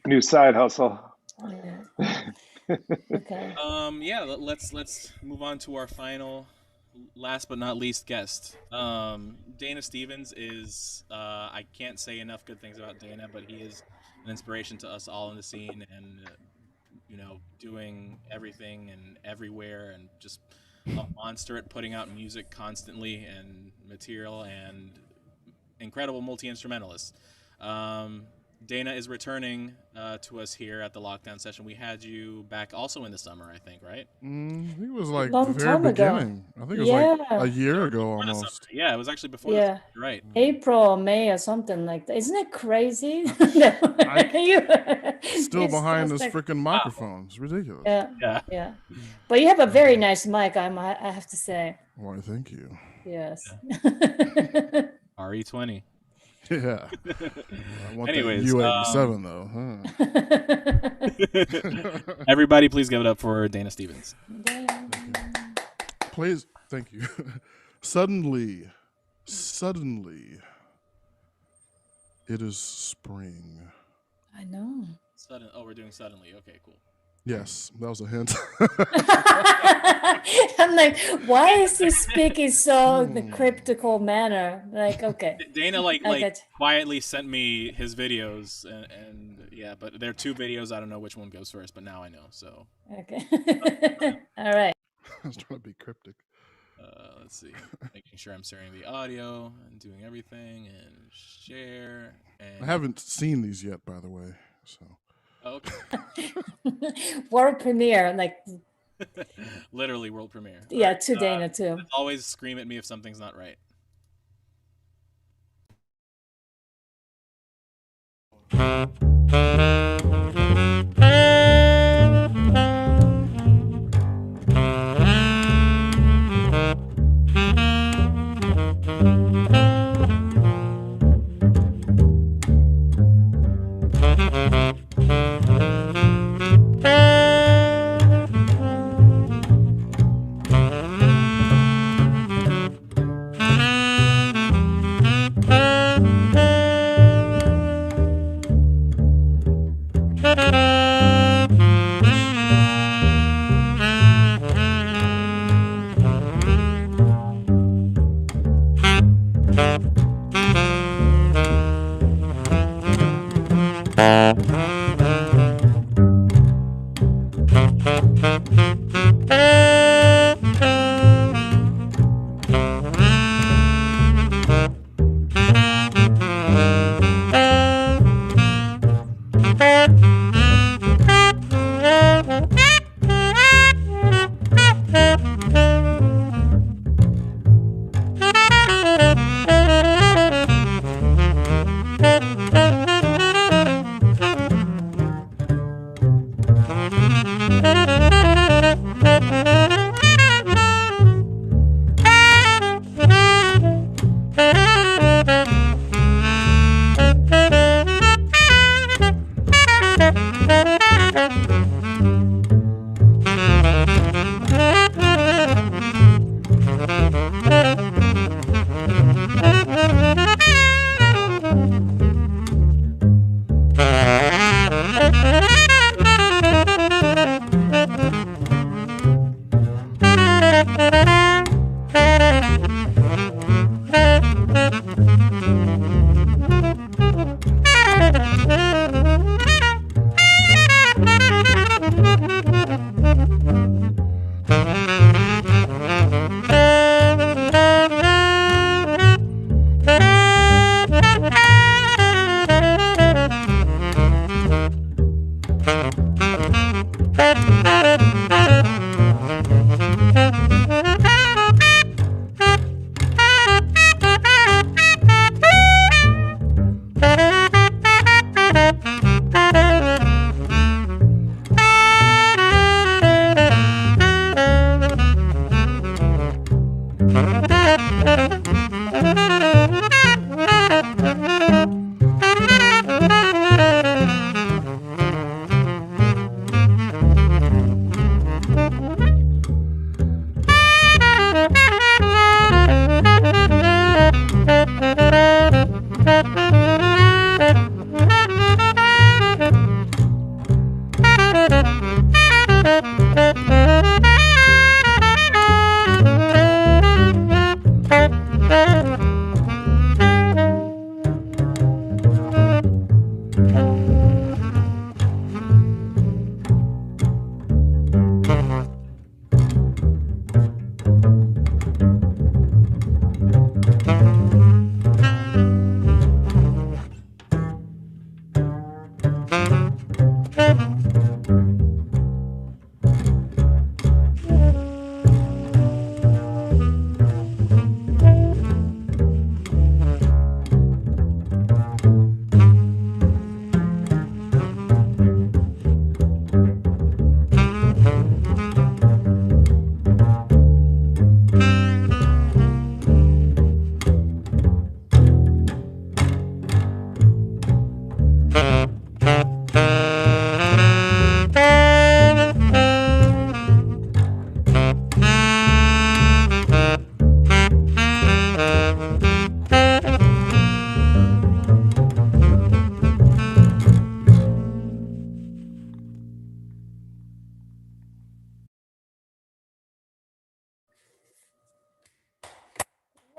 [SPEAKER 10] New side hustle.
[SPEAKER 6] Yeah. Okay.
[SPEAKER 2] Yeah, let's move on to our final, last but not least guest. Dayna Stephens is I can't say enough good things about Dayna, but he is an inspiration to us all in the scene, and doing everything and everywhere, and just a monster at putting out music constantly and material, and incredible multi-instrumentalist. Dayna is returning to us here at the lockdown session. We had you back also in the summer, I think, right?
[SPEAKER 7] I think it was like
[SPEAKER 6] Long
[SPEAKER 7] the very
[SPEAKER 6] time ago.
[SPEAKER 7] beginning. I think it was like a year ago
[SPEAKER 2] Before the
[SPEAKER 7] almost.
[SPEAKER 2] summer. Yeah, it was actually before.
[SPEAKER 6] Yeah.
[SPEAKER 2] The right.
[SPEAKER 6] April or May or something like that. Isn't it crazy?
[SPEAKER 7] Still
[SPEAKER 6] It's
[SPEAKER 7] behind
[SPEAKER 6] just
[SPEAKER 7] this
[SPEAKER 6] like-
[SPEAKER 7] freaking microphone. It's ridiculous.
[SPEAKER 6] Yeah. But you have a very nice mic, I have to say.
[SPEAKER 7] Why, thank you.
[SPEAKER 6] Yes.
[SPEAKER 2] RE20.
[SPEAKER 7] Yeah. I want
[SPEAKER 2] Anyways,
[SPEAKER 7] that U87 though. Huh?
[SPEAKER 2] Everybody, please give it up for Dayna Stephens.
[SPEAKER 7] Please, thank you. Suddenly, it is spring.
[SPEAKER 6] I know.
[SPEAKER 2] We're doing suddenly. Okay, cool.
[SPEAKER 7] Yes, that was a hint.
[SPEAKER 6] I'm like, why is he speaking so the cryptical manner? Like, okay.
[SPEAKER 2] Dayna
[SPEAKER 6] I get you.
[SPEAKER 2] quietly sent me his videos, and yeah, but there are 2 videos. I don't know which one goes first, but now I know. So
[SPEAKER 6] Okay. All right.
[SPEAKER 7] I was trying to be cryptic.
[SPEAKER 2] Let's see, making sure I'm sharing the audio and doing everything and share. And
[SPEAKER 7] I haven't seen these yet, by the way. So.
[SPEAKER 2] Okay.
[SPEAKER 6] World premiere, like,
[SPEAKER 2] Literally world premiere.
[SPEAKER 6] yeah, to Dayna too.
[SPEAKER 2] Always scream at me if something's not right.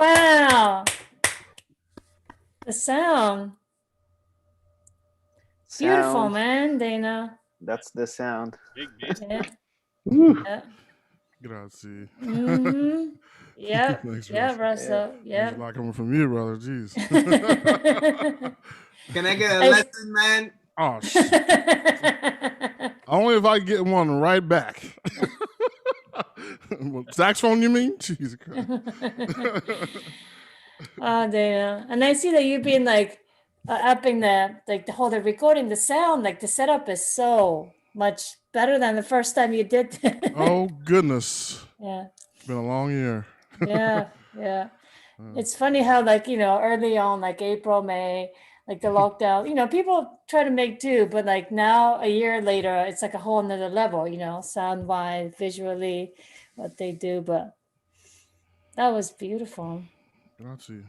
[SPEAKER 6] Wow. The sound. Beautiful,
[SPEAKER 1] Sound.
[SPEAKER 6] man, Dayna.
[SPEAKER 1] That's the sound.
[SPEAKER 2] Big bass.
[SPEAKER 6] Yeah.
[SPEAKER 10] Woo.
[SPEAKER 6] Yeah.
[SPEAKER 7] Grazie.
[SPEAKER 6] Mm-hmm. Yep.
[SPEAKER 7] Thanks,
[SPEAKER 6] Yeah,
[SPEAKER 7] Russ.
[SPEAKER 6] Russell.
[SPEAKER 7] There's
[SPEAKER 6] Yeah.
[SPEAKER 7] a lot coming from you, brother. Jeez.
[SPEAKER 4] Can I get a lesson, man?
[SPEAKER 7] Oh, shit. Only if I get one right back. Saxophone, you mean? Jesus Christ.
[SPEAKER 6] Oh, Dana. And I see that you've been like upping the recording, the sound, like the setup is so much better than the first time you did.
[SPEAKER 7] Oh, goodness.
[SPEAKER 6] Yeah.
[SPEAKER 7] It's been a long year.
[SPEAKER 6] Yeah. Yeah. It's funny how early on, like April, May, like the lockdown, people try to make do, but like now a year later, it's like a whole nother level, sound wise, visually, what they do. But that was beautiful.
[SPEAKER 7] Grazie.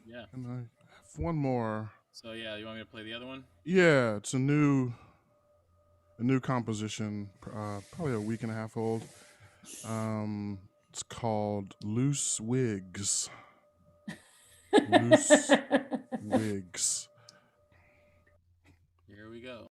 [SPEAKER 2] Yeah.
[SPEAKER 7] And I have one more.
[SPEAKER 2] So yeah, you want me to play the other one?
[SPEAKER 7] Yeah, it's a new composition, probably a week and a half old. It's called Loose Wigs. Loose Wigs.
[SPEAKER 2] Here we go.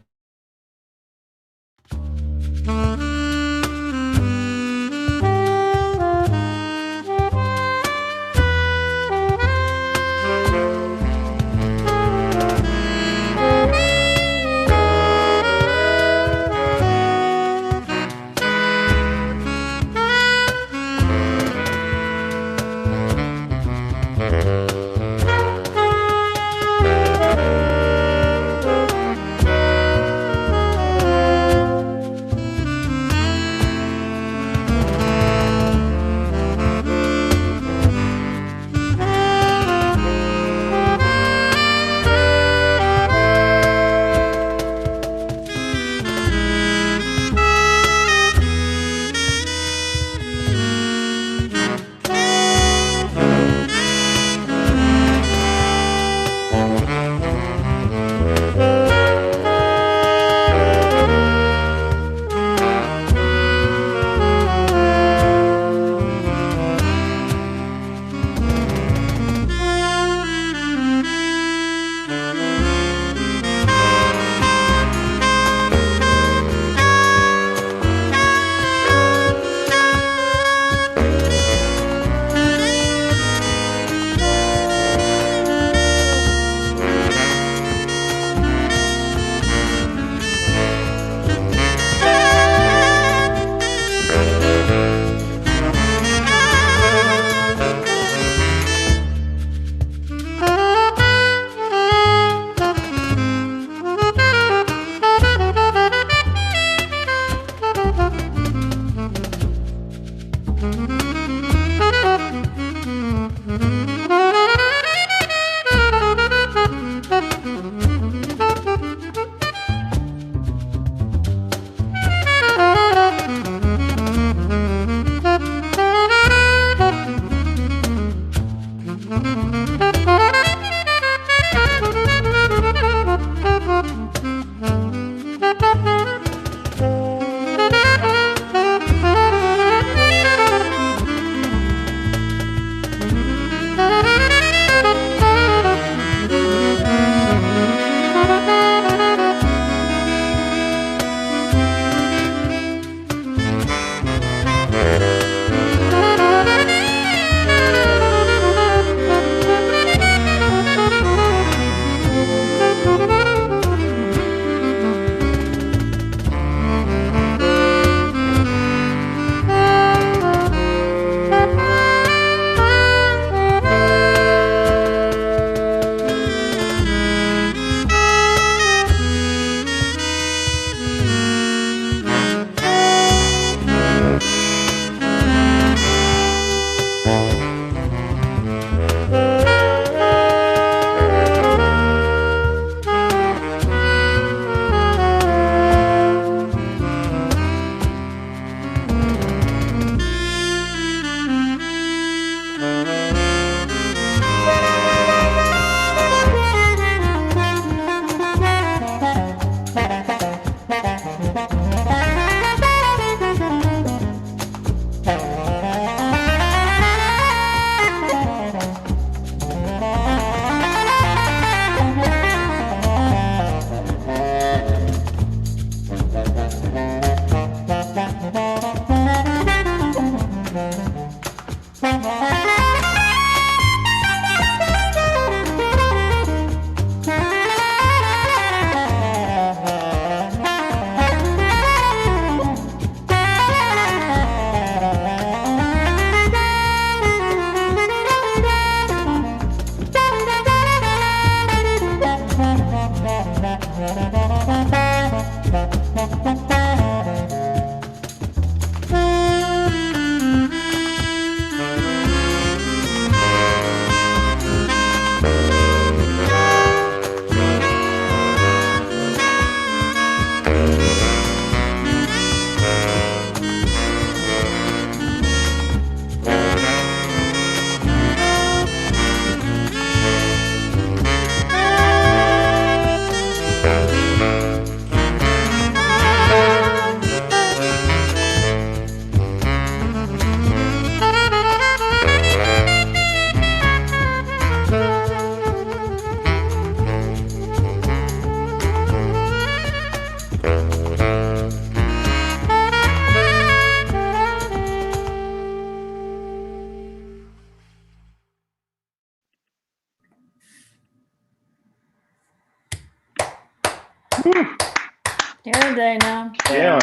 [SPEAKER 6] Here, Dayna.
[SPEAKER 10] Yeah.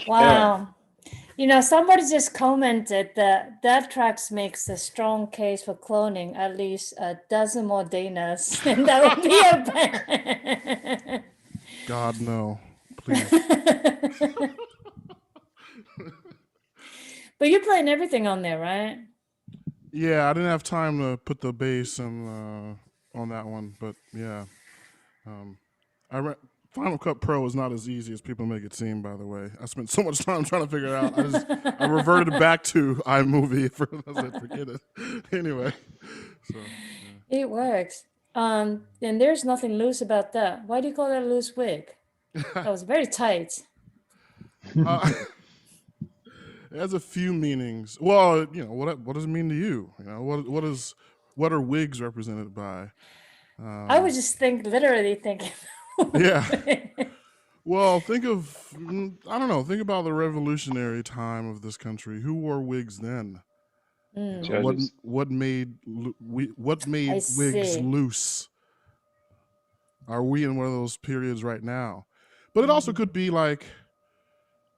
[SPEAKER 6] Wow. You know, somebody just commented that tracks makes a strong case for cloning at least a dozen more Daynas, and that would be a band.
[SPEAKER 7] God, no. Please.
[SPEAKER 6] But you're playing everything on there, right?
[SPEAKER 7] Yeah, I didn't have time to put the bass and on that one, but yeah. Final Cut Pro is not as easy as people make it seem, by the way. I spent so much time trying to figure it out. I reverted back to iMovie. I said, forget it. Anyway. So, yeah.
[SPEAKER 6] It works. And there's nothing loose about that. Why do you call that a loose wig? That was very tight.
[SPEAKER 7] It has a few meanings. Well, you know, what does it mean to you? You know, what are wigs represented by?
[SPEAKER 6] I would just literally thinking.
[SPEAKER 7] Yeah. Well, think about the revolutionary time of this country. Who wore wigs then? What made wigs loose? Are we in one of those periods right now? But it also could be like,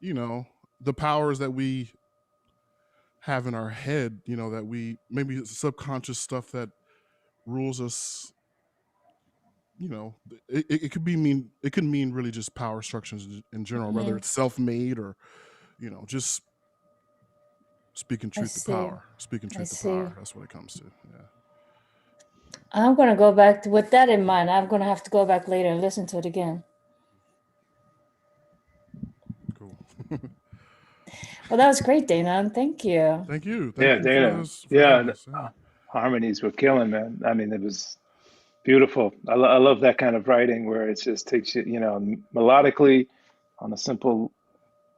[SPEAKER 7] you know, the powers that we have in our head, you know, that we maybe it's subconscious stuff that rules us. You know, it could mean really just power structures in general, whether it's self-made or, you know, just speaking truth to power. Speaking truth to power. That's what it comes to. Yeah.
[SPEAKER 6] I'm gonna go back with that in mind. I'm gonna have to go back later and listen to it again.
[SPEAKER 7] Cool.
[SPEAKER 6] Well, that was great, Dayna. Thank you.
[SPEAKER 7] Thank you.
[SPEAKER 10] Dayna. Harmonies were killing, man. I mean, it was beautiful. I love that kind of writing where it just takes you, you know, melodically on a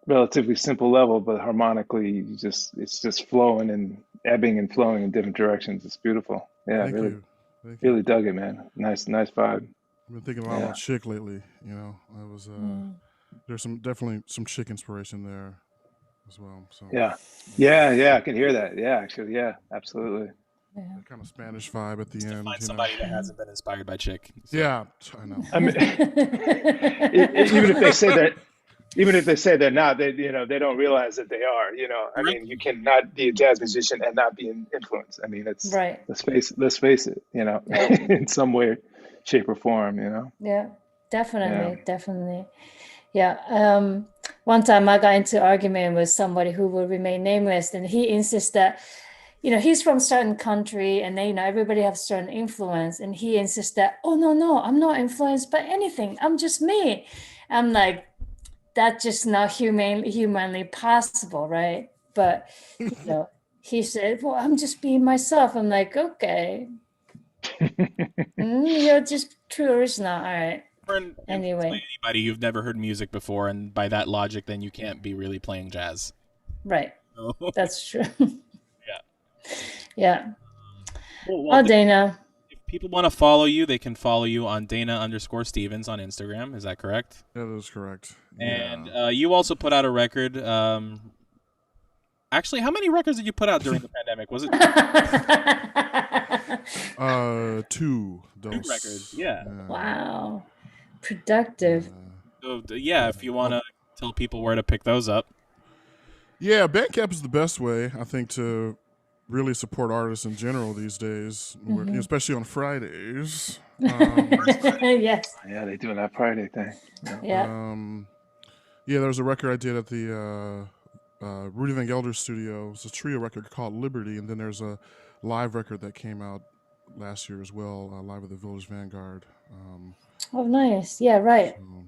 [SPEAKER 10] relatively simple level, but harmonically, it's just flowing and ebbing and flowing in different directions. It's beautiful. Yeah, really dug it, man. Nice vibe.
[SPEAKER 7] I've been thinking a lot about Chick lately. You know, I was there's definitely some Chick inspiration there as well. So
[SPEAKER 10] yeah, I can hear that. Yeah, actually, yeah, absolutely.
[SPEAKER 7] That kind of Spanish vibe at the end.
[SPEAKER 2] Find somebody that hasn't been inspired by Chick.
[SPEAKER 7] So. Yeah, I know.
[SPEAKER 10] I mean, even if they say they're not, they don't realize that they are. You know, I mean, you cannot be a jazz musician and not be influenced. I mean, it's
[SPEAKER 6] right.
[SPEAKER 10] Let's face it. You know, in some way, shape, or form. You know.
[SPEAKER 6] Yeah, definitely. Yeah. One time I got into argument with somebody who will remain nameless, and he insists that, you know, he's from a certain country and then, you know, everybody has certain influence. And he insists that, oh, no, I'm not influenced by anything. I'm just me. I'm like, that's just not humanly possible, right? But, you know, he said, well, I'm just being myself. I'm like, okay. You're just true original. All right. Anyway.
[SPEAKER 2] Anybody you've never heard music before, and by that logic, then you can't be really playing jazz.
[SPEAKER 6] Right. That's true.
[SPEAKER 2] Yeah.
[SPEAKER 6] Well, Dayna.
[SPEAKER 2] If people want to follow you, they can follow you on Dayna_Stevens on Instagram. Is that correct?
[SPEAKER 7] That is correct.
[SPEAKER 2] And you also put out a record. Actually, how many records did you put out during the pandemic? Was it
[SPEAKER 7] 2
[SPEAKER 2] records? Yeah.
[SPEAKER 6] Wow. Productive.
[SPEAKER 2] So if you want to tell people where to pick those up.
[SPEAKER 7] Yeah, Bandcamp is the best way, I think, to really support artists in general these days, especially on Fridays.
[SPEAKER 6] Yes.
[SPEAKER 10] Yeah, they're doing that Friday thing.
[SPEAKER 6] Yeah.
[SPEAKER 7] There's a record I did at the Rudy Van Gelder studio. It's a trio record called Liberty, and then there's a live record that came out last year as well, live at the Village Vanguard.
[SPEAKER 6] Oh, nice. Yeah, right.
[SPEAKER 7] So,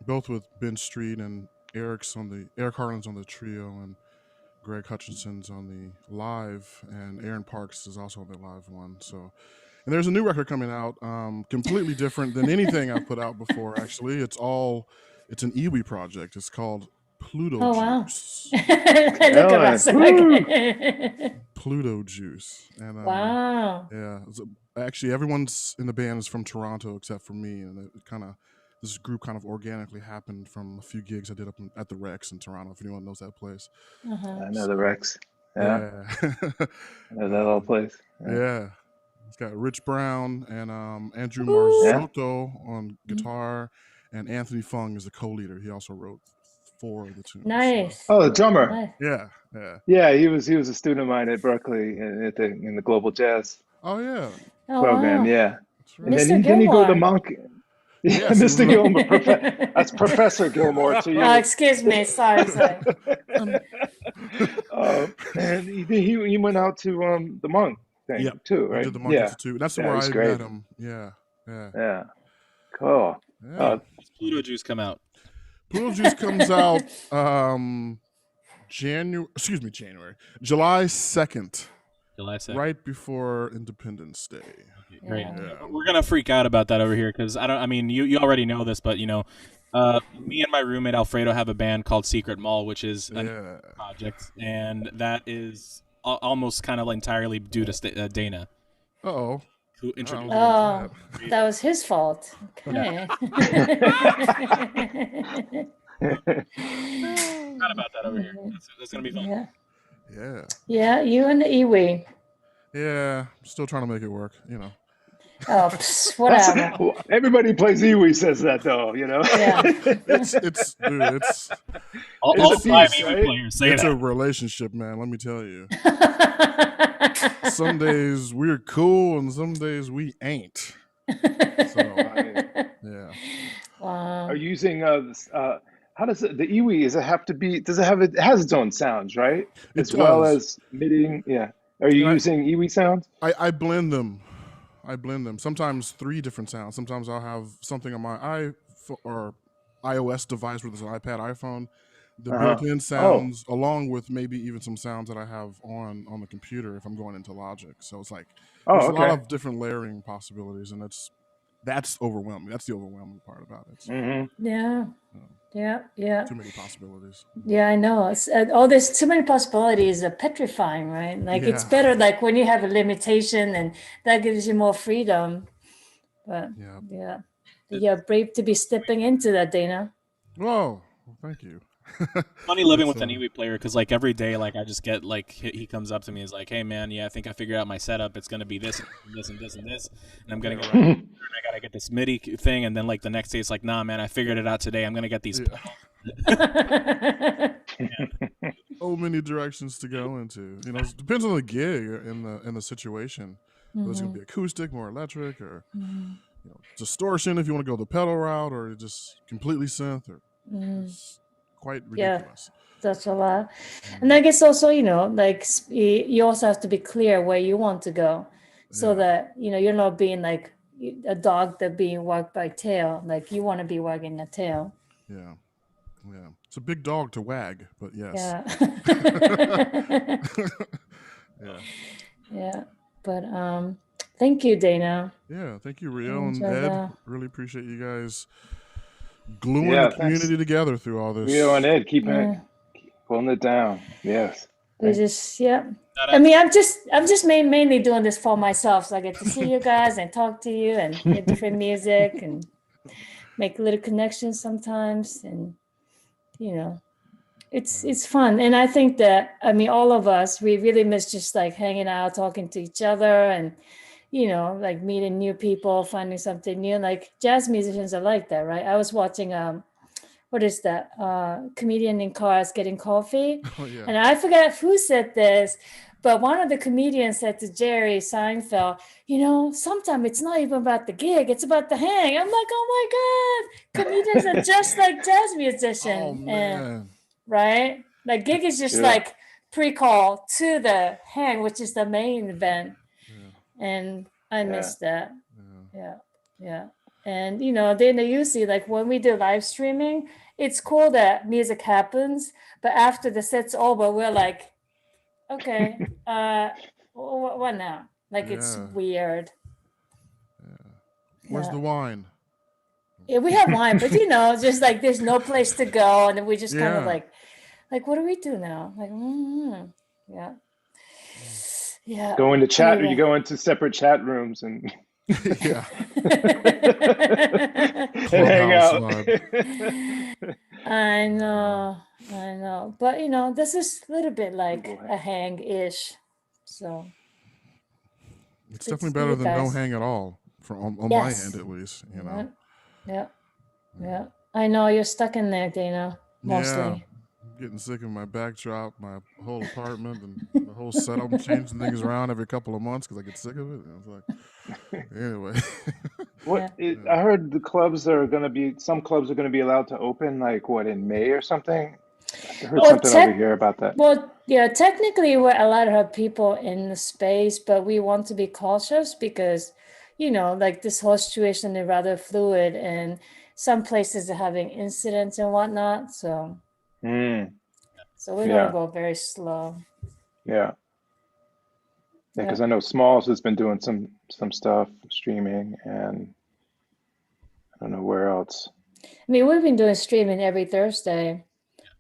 [SPEAKER 7] both with Ben Street and Eric Harlan's on the trio, and Greg Hutchinson's on the live, and Aaron Parks is also on the live one. So, and there's a new record coming out, completely different than anything I've put out before. Actually, it's an Iwi project. It's called Pluto Juice.
[SPEAKER 6] Wow.
[SPEAKER 7] Pluto Juice. And
[SPEAKER 6] wow.
[SPEAKER 7] Yeah. Actually, everyone's in the band is from Toronto except for me, and this group kind of organically happened from a few gigs I did up at the Rex in Toronto, if anyone knows that place.
[SPEAKER 10] I know the Rex. Yeah. I know that old place.
[SPEAKER 7] Yeah. It's got Rich Brown and Andrew
[SPEAKER 6] Ooh.
[SPEAKER 7] Marzotto on guitar, and Anthony Fung is the co-leader. He also wrote 4 of the tunes.
[SPEAKER 6] Nice.
[SPEAKER 10] Oh, the drummer.
[SPEAKER 6] Nice.
[SPEAKER 10] Yeah. He was a student of mine at Berkeley in the Global Jazz
[SPEAKER 7] Oh yeah.
[SPEAKER 10] program.
[SPEAKER 6] wow.
[SPEAKER 10] Yeah.
[SPEAKER 7] Right.
[SPEAKER 10] And
[SPEAKER 6] Mr.
[SPEAKER 10] then he go to
[SPEAKER 6] Gilmore.
[SPEAKER 10] Monk.
[SPEAKER 7] Yes,
[SPEAKER 10] Mr. Gilmore. That's Professor Gilmore to you.
[SPEAKER 6] Oh, excuse me. Sorry.
[SPEAKER 10] And he went out to the Monk thing too, right?
[SPEAKER 7] I did the Monk Institute. That's where I
[SPEAKER 10] great.
[SPEAKER 7] met him. Yeah.
[SPEAKER 10] Cool.
[SPEAKER 7] Yeah.
[SPEAKER 2] Pluto Juice come out?
[SPEAKER 7] Pluto Juice comes out July 2nd.
[SPEAKER 2] July 2nd.
[SPEAKER 7] Right before Independence Day.
[SPEAKER 2] Great. Yeah. We're gonna freak out about that over here because I mean you already know this, but me and my roommate Alfredo have a band called Secret Mall, which is a project, and that is almost kind of entirely due to Dayna.
[SPEAKER 7] Uh-oh.
[SPEAKER 2] Who introduced
[SPEAKER 6] that was his fault. Okay.
[SPEAKER 2] Not about that over here. That's gonna be fun.
[SPEAKER 6] Yeah, you and the Iwi.
[SPEAKER 7] Yeah, I'm still trying to make it work,
[SPEAKER 6] Oh, whatever.
[SPEAKER 10] Everybody plays Iwi says that though,
[SPEAKER 6] Yeah.
[SPEAKER 7] It's
[SPEAKER 2] all
[SPEAKER 10] it's
[SPEAKER 2] 5
[SPEAKER 10] piece,
[SPEAKER 2] Iwi
[SPEAKER 10] right?
[SPEAKER 2] players say
[SPEAKER 7] it's
[SPEAKER 2] that.
[SPEAKER 7] a relationship, man. Let me tell you. Some days we're cool, and some days we ain't. So, yeah.
[SPEAKER 6] Wow.
[SPEAKER 10] Are you using how does the Iwi? Does it has its own sounds, right?
[SPEAKER 7] It
[SPEAKER 10] well
[SPEAKER 7] does.
[SPEAKER 10] as MIDI. Yeah. Are you using Iwi sounds?
[SPEAKER 7] I blend them. Sometimes 3 different sounds. Sometimes I'll have something on my iOS device, whether it's an iPad, iPhone, the built-in sounds, along with maybe even some sounds that I have on the computer if I'm going into Logic. So it's like there's a lot of different layering possibilities, and that's overwhelming. That's the overwhelming part about it. So,
[SPEAKER 6] Yeah.
[SPEAKER 7] Too many possibilities.
[SPEAKER 6] Yeah, I know. There's too many possibilities are petrifying, right? Like it's better like when you have a limitation and that gives you more freedom. But you're brave to be stepping into that, Dayna.
[SPEAKER 7] Whoa, well, thank you.
[SPEAKER 2] Funny living with an Iwi player because like every day like I just get like he comes up to me and is like, hey man, I think I figured out my setup. It's gonna be this and this and this and this, and I'm gonna get I gotta get this MIDI thing, and then like the next day it's like, nah man, I figured it out today. I'm gonna get these.
[SPEAKER 7] So many directions to go into. It depends on the gig and the situation. Whether it's gonna be acoustic, more electric, or distortion if you want to go the pedal route, or just completely synth, or it's quite ridiculous.
[SPEAKER 6] That's a lot. And I guess also, like you also have to be clear where you want to go so that, you're not being like a dog that being wagged by tail. Like you want to be wagging a tail.
[SPEAKER 7] Yeah. It's a big dog to wag, but yes.
[SPEAKER 6] Yeah. But thank you, Dayna.
[SPEAKER 7] Yeah, thank you, Rio and Ed. Really appreciate you guys gluing the community together through all this.
[SPEAKER 10] Rio and Ed, keep pulling it down. Yes.
[SPEAKER 6] We just I mean, I'm just mainly doing this for myself, so I get to see you guys and talk to you and hear different music and make little connections sometimes, and it's fun. And I think that all of us, we really miss just like hanging out, talking to each other, and like meeting new people, finding something new. Like jazz musicians are like that, right? I was watching what is that? Comedian in Cars Getting Coffee.
[SPEAKER 7] Oh, yeah.
[SPEAKER 6] And I forget who said this, but one of the comedians said to Jerry Seinfeld, sometimes it's not even about the gig, it's about the hang. I'm like, oh my God, comedians are just like jazz musicians.
[SPEAKER 7] Oh, man.
[SPEAKER 6] Right? Like gig is just like pre-call to the hang, which is the main event. And I miss that. Yeah. And Dayna, you see, like when we do live streaming, it's cool that music happens, but after the set's over, we're like, okay, what now? Like it's weird.
[SPEAKER 7] Where's the wine?
[SPEAKER 6] Yeah, we have wine, but just like there's no place to go, and we just kind of like what do we do now? Like, yeah.
[SPEAKER 10] Go into chat, or you go into separate chat rooms and
[SPEAKER 7] yeah.
[SPEAKER 10] and hang out.
[SPEAKER 6] I know. But this is a little bit like a hang-ish. So
[SPEAKER 7] It's definitely better than no hang at all, on my end at least. You know.
[SPEAKER 6] Yeah. I know you're stuck in there, Dayna. Mostly.
[SPEAKER 7] Yeah. I'm getting sick of my backdrop, my whole apartment, and the whole setup. I'm changing things around every couple of months because I get sick of it. And I was like, anyway.
[SPEAKER 10] I heard some clubs are going to be allowed to open, like what, in May or something? I heard something over here about that.
[SPEAKER 6] Well, yeah, technically we're allowed to have people in the space, but we want to be cautious because, you know, like this whole situation is rather fluid, and some places are having incidents and whatnot. So, we're gonna go very slow.
[SPEAKER 10] Yeah, because I know Smalls has been doing some stuff, streaming, and I don't know where else.
[SPEAKER 6] I mean, we've been doing streaming every Thursday,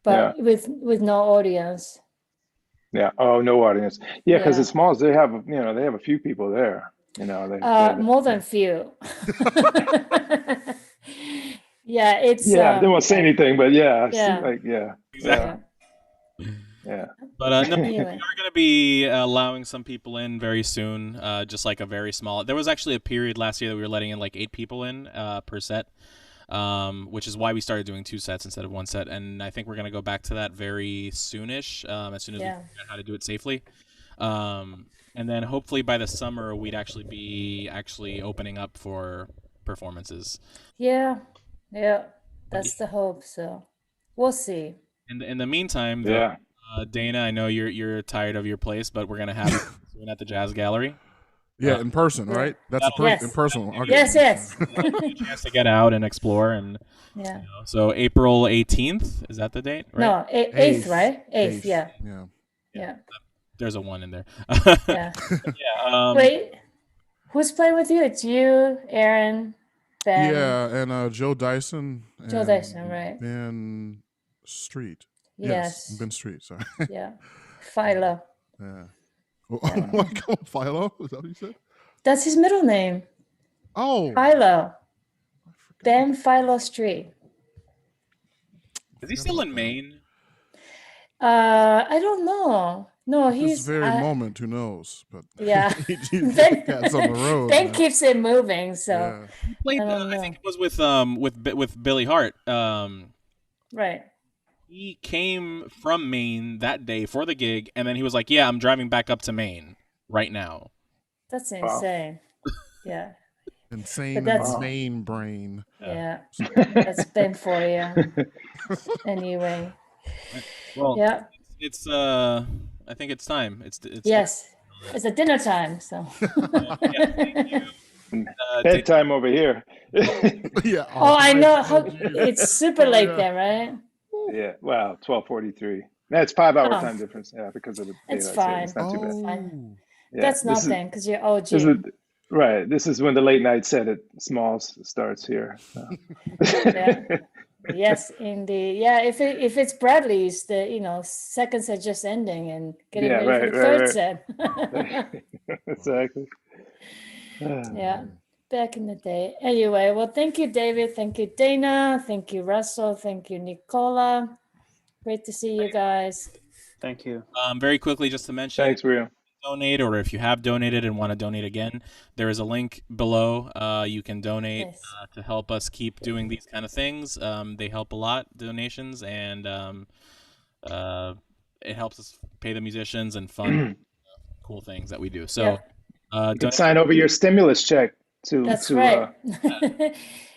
[SPEAKER 6] but with no audience.
[SPEAKER 10] Yeah. Oh, no audience. Yeah, because at Smalls they have a few people there. You know,
[SPEAKER 6] more than few. Yeah, it's.
[SPEAKER 10] Yeah, they won't say anything, but
[SPEAKER 2] Exactly. But no, we are going to be allowing some people in very soon. Just like a very small. There was actually a period last year that we were letting in like 8 people in per set, which is why we started doing 2 sets instead of 1 set. And I think we're going to go back to that very soonish, as soon as we figure out how to do it safely. And then hopefully by the summer we'd actually be opening up for performances.
[SPEAKER 6] Yeah, that's the hope. So we'll see.
[SPEAKER 2] In the meantime, though, Dayna, I know you're tired of your place, but we're gonna have you soon at the Jazz Gallery.
[SPEAKER 7] Yeah, in person, right? That's in person. Okay.
[SPEAKER 6] Yes.
[SPEAKER 2] A chance to get out and explore, and so April 18th, is that the date? Right?
[SPEAKER 6] No, 8th, right? 8th, yeah.
[SPEAKER 2] There's a 1 in there.
[SPEAKER 6] Wait, who's playing with you? It's you, Aaron, Ben.
[SPEAKER 7] Yeah, and Joe Dyson.
[SPEAKER 6] Joe Dyson, right?
[SPEAKER 7] Ben Street.
[SPEAKER 6] Yes.
[SPEAKER 7] Ben Street. Sorry.
[SPEAKER 6] Yeah, Philo.
[SPEAKER 7] Yeah. Oh, Philo? Is that what you said?
[SPEAKER 6] That's his middle name.
[SPEAKER 7] Oh.
[SPEAKER 6] Philo. Ben Philo Street.
[SPEAKER 2] Is he still in Maine?
[SPEAKER 6] I don't know. No, he's
[SPEAKER 7] this very moment. Who knows? But
[SPEAKER 6] yeah,
[SPEAKER 7] Ben, on the road,
[SPEAKER 6] Ben keeps it moving. So
[SPEAKER 2] he played. I think it was with Billy Hart.
[SPEAKER 6] Right.
[SPEAKER 2] He came from Maine that day for the gig, and then he was like, "Yeah, I'm driving back up to Maine right now."
[SPEAKER 6] That's insane. Yeah.
[SPEAKER 7] Insane Maine brain.
[SPEAKER 6] Yeah. That's Ben for you. Anyway.
[SPEAKER 2] Well, it's I think it's time. It's
[SPEAKER 6] yes. It's a dinner time. So.
[SPEAKER 2] Thank you.
[SPEAKER 10] Bedtime over here.
[SPEAKER 7] Yeah.
[SPEAKER 6] Oh, I know. It's super late there, right?
[SPEAKER 10] Yeah. Wow. 12:43. That's 5-hour time difference. Yeah, because of the daylight.
[SPEAKER 6] It's fine.
[SPEAKER 10] It's not too bad.
[SPEAKER 6] Fine.
[SPEAKER 10] Yeah,
[SPEAKER 6] that's nothing because you're OG.
[SPEAKER 10] Right. This is when the late night set at Smalls starts here. So.
[SPEAKER 6] Yes, indeed. Yeah, if it's Bradley's, the second set just ending and getting ready for the third set.
[SPEAKER 10] Exactly.
[SPEAKER 6] Yeah, back in the day. Anyway, well, thank you, David. Thank you, Dayna. Thank you, Russell. Thank you, Nicola. Great to see you guys.
[SPEAKER 1] Thank you.
[SPEAKER 2] Very quickly, just to mention.
[SPEAKER 10] Thanks, Rio.
[SPEAKER 2] Donate, or if you have donated and want to donate again, there is a link below. You can donate to help us keep doing these kind of things. They help a lot, donations, and it helps us pay the musicians and fund cool things that we do. So
[SPEAKER 10] you can sign over your stimulus check to.
[SPEAKER 6] That's right.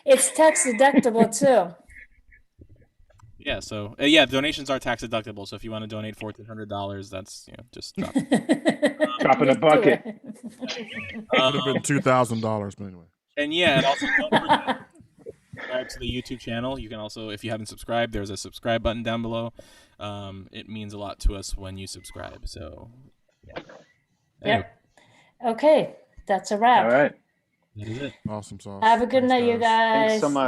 [SPEAKER 6] It's tax deductible too.
[SPEAKER 2] Yeah, so donations are tax deductible. So if you want to donate $1,400, that's just drop
[SPEAKER 10] drop in a bucket.
[SPEAKER 7] It would have been $2,000, but anyway.
[SPEAKER 2] And and also don't forget subscribe to the YouTube channel. You can also, if you haven't subscribed, there's a subscribe button down below. It means a lot to us when you subscribe. So
[SPEAKER 6] anyway. Okay, that's a wrap.
[SPEAKER 10] All right.
[SPEAKER 2] That is it.
[SPEAKER 7] Awesome sauce.
[SPEAKER 6] Have a good night, you guys.
[SPEAKER 1] Thanks so much.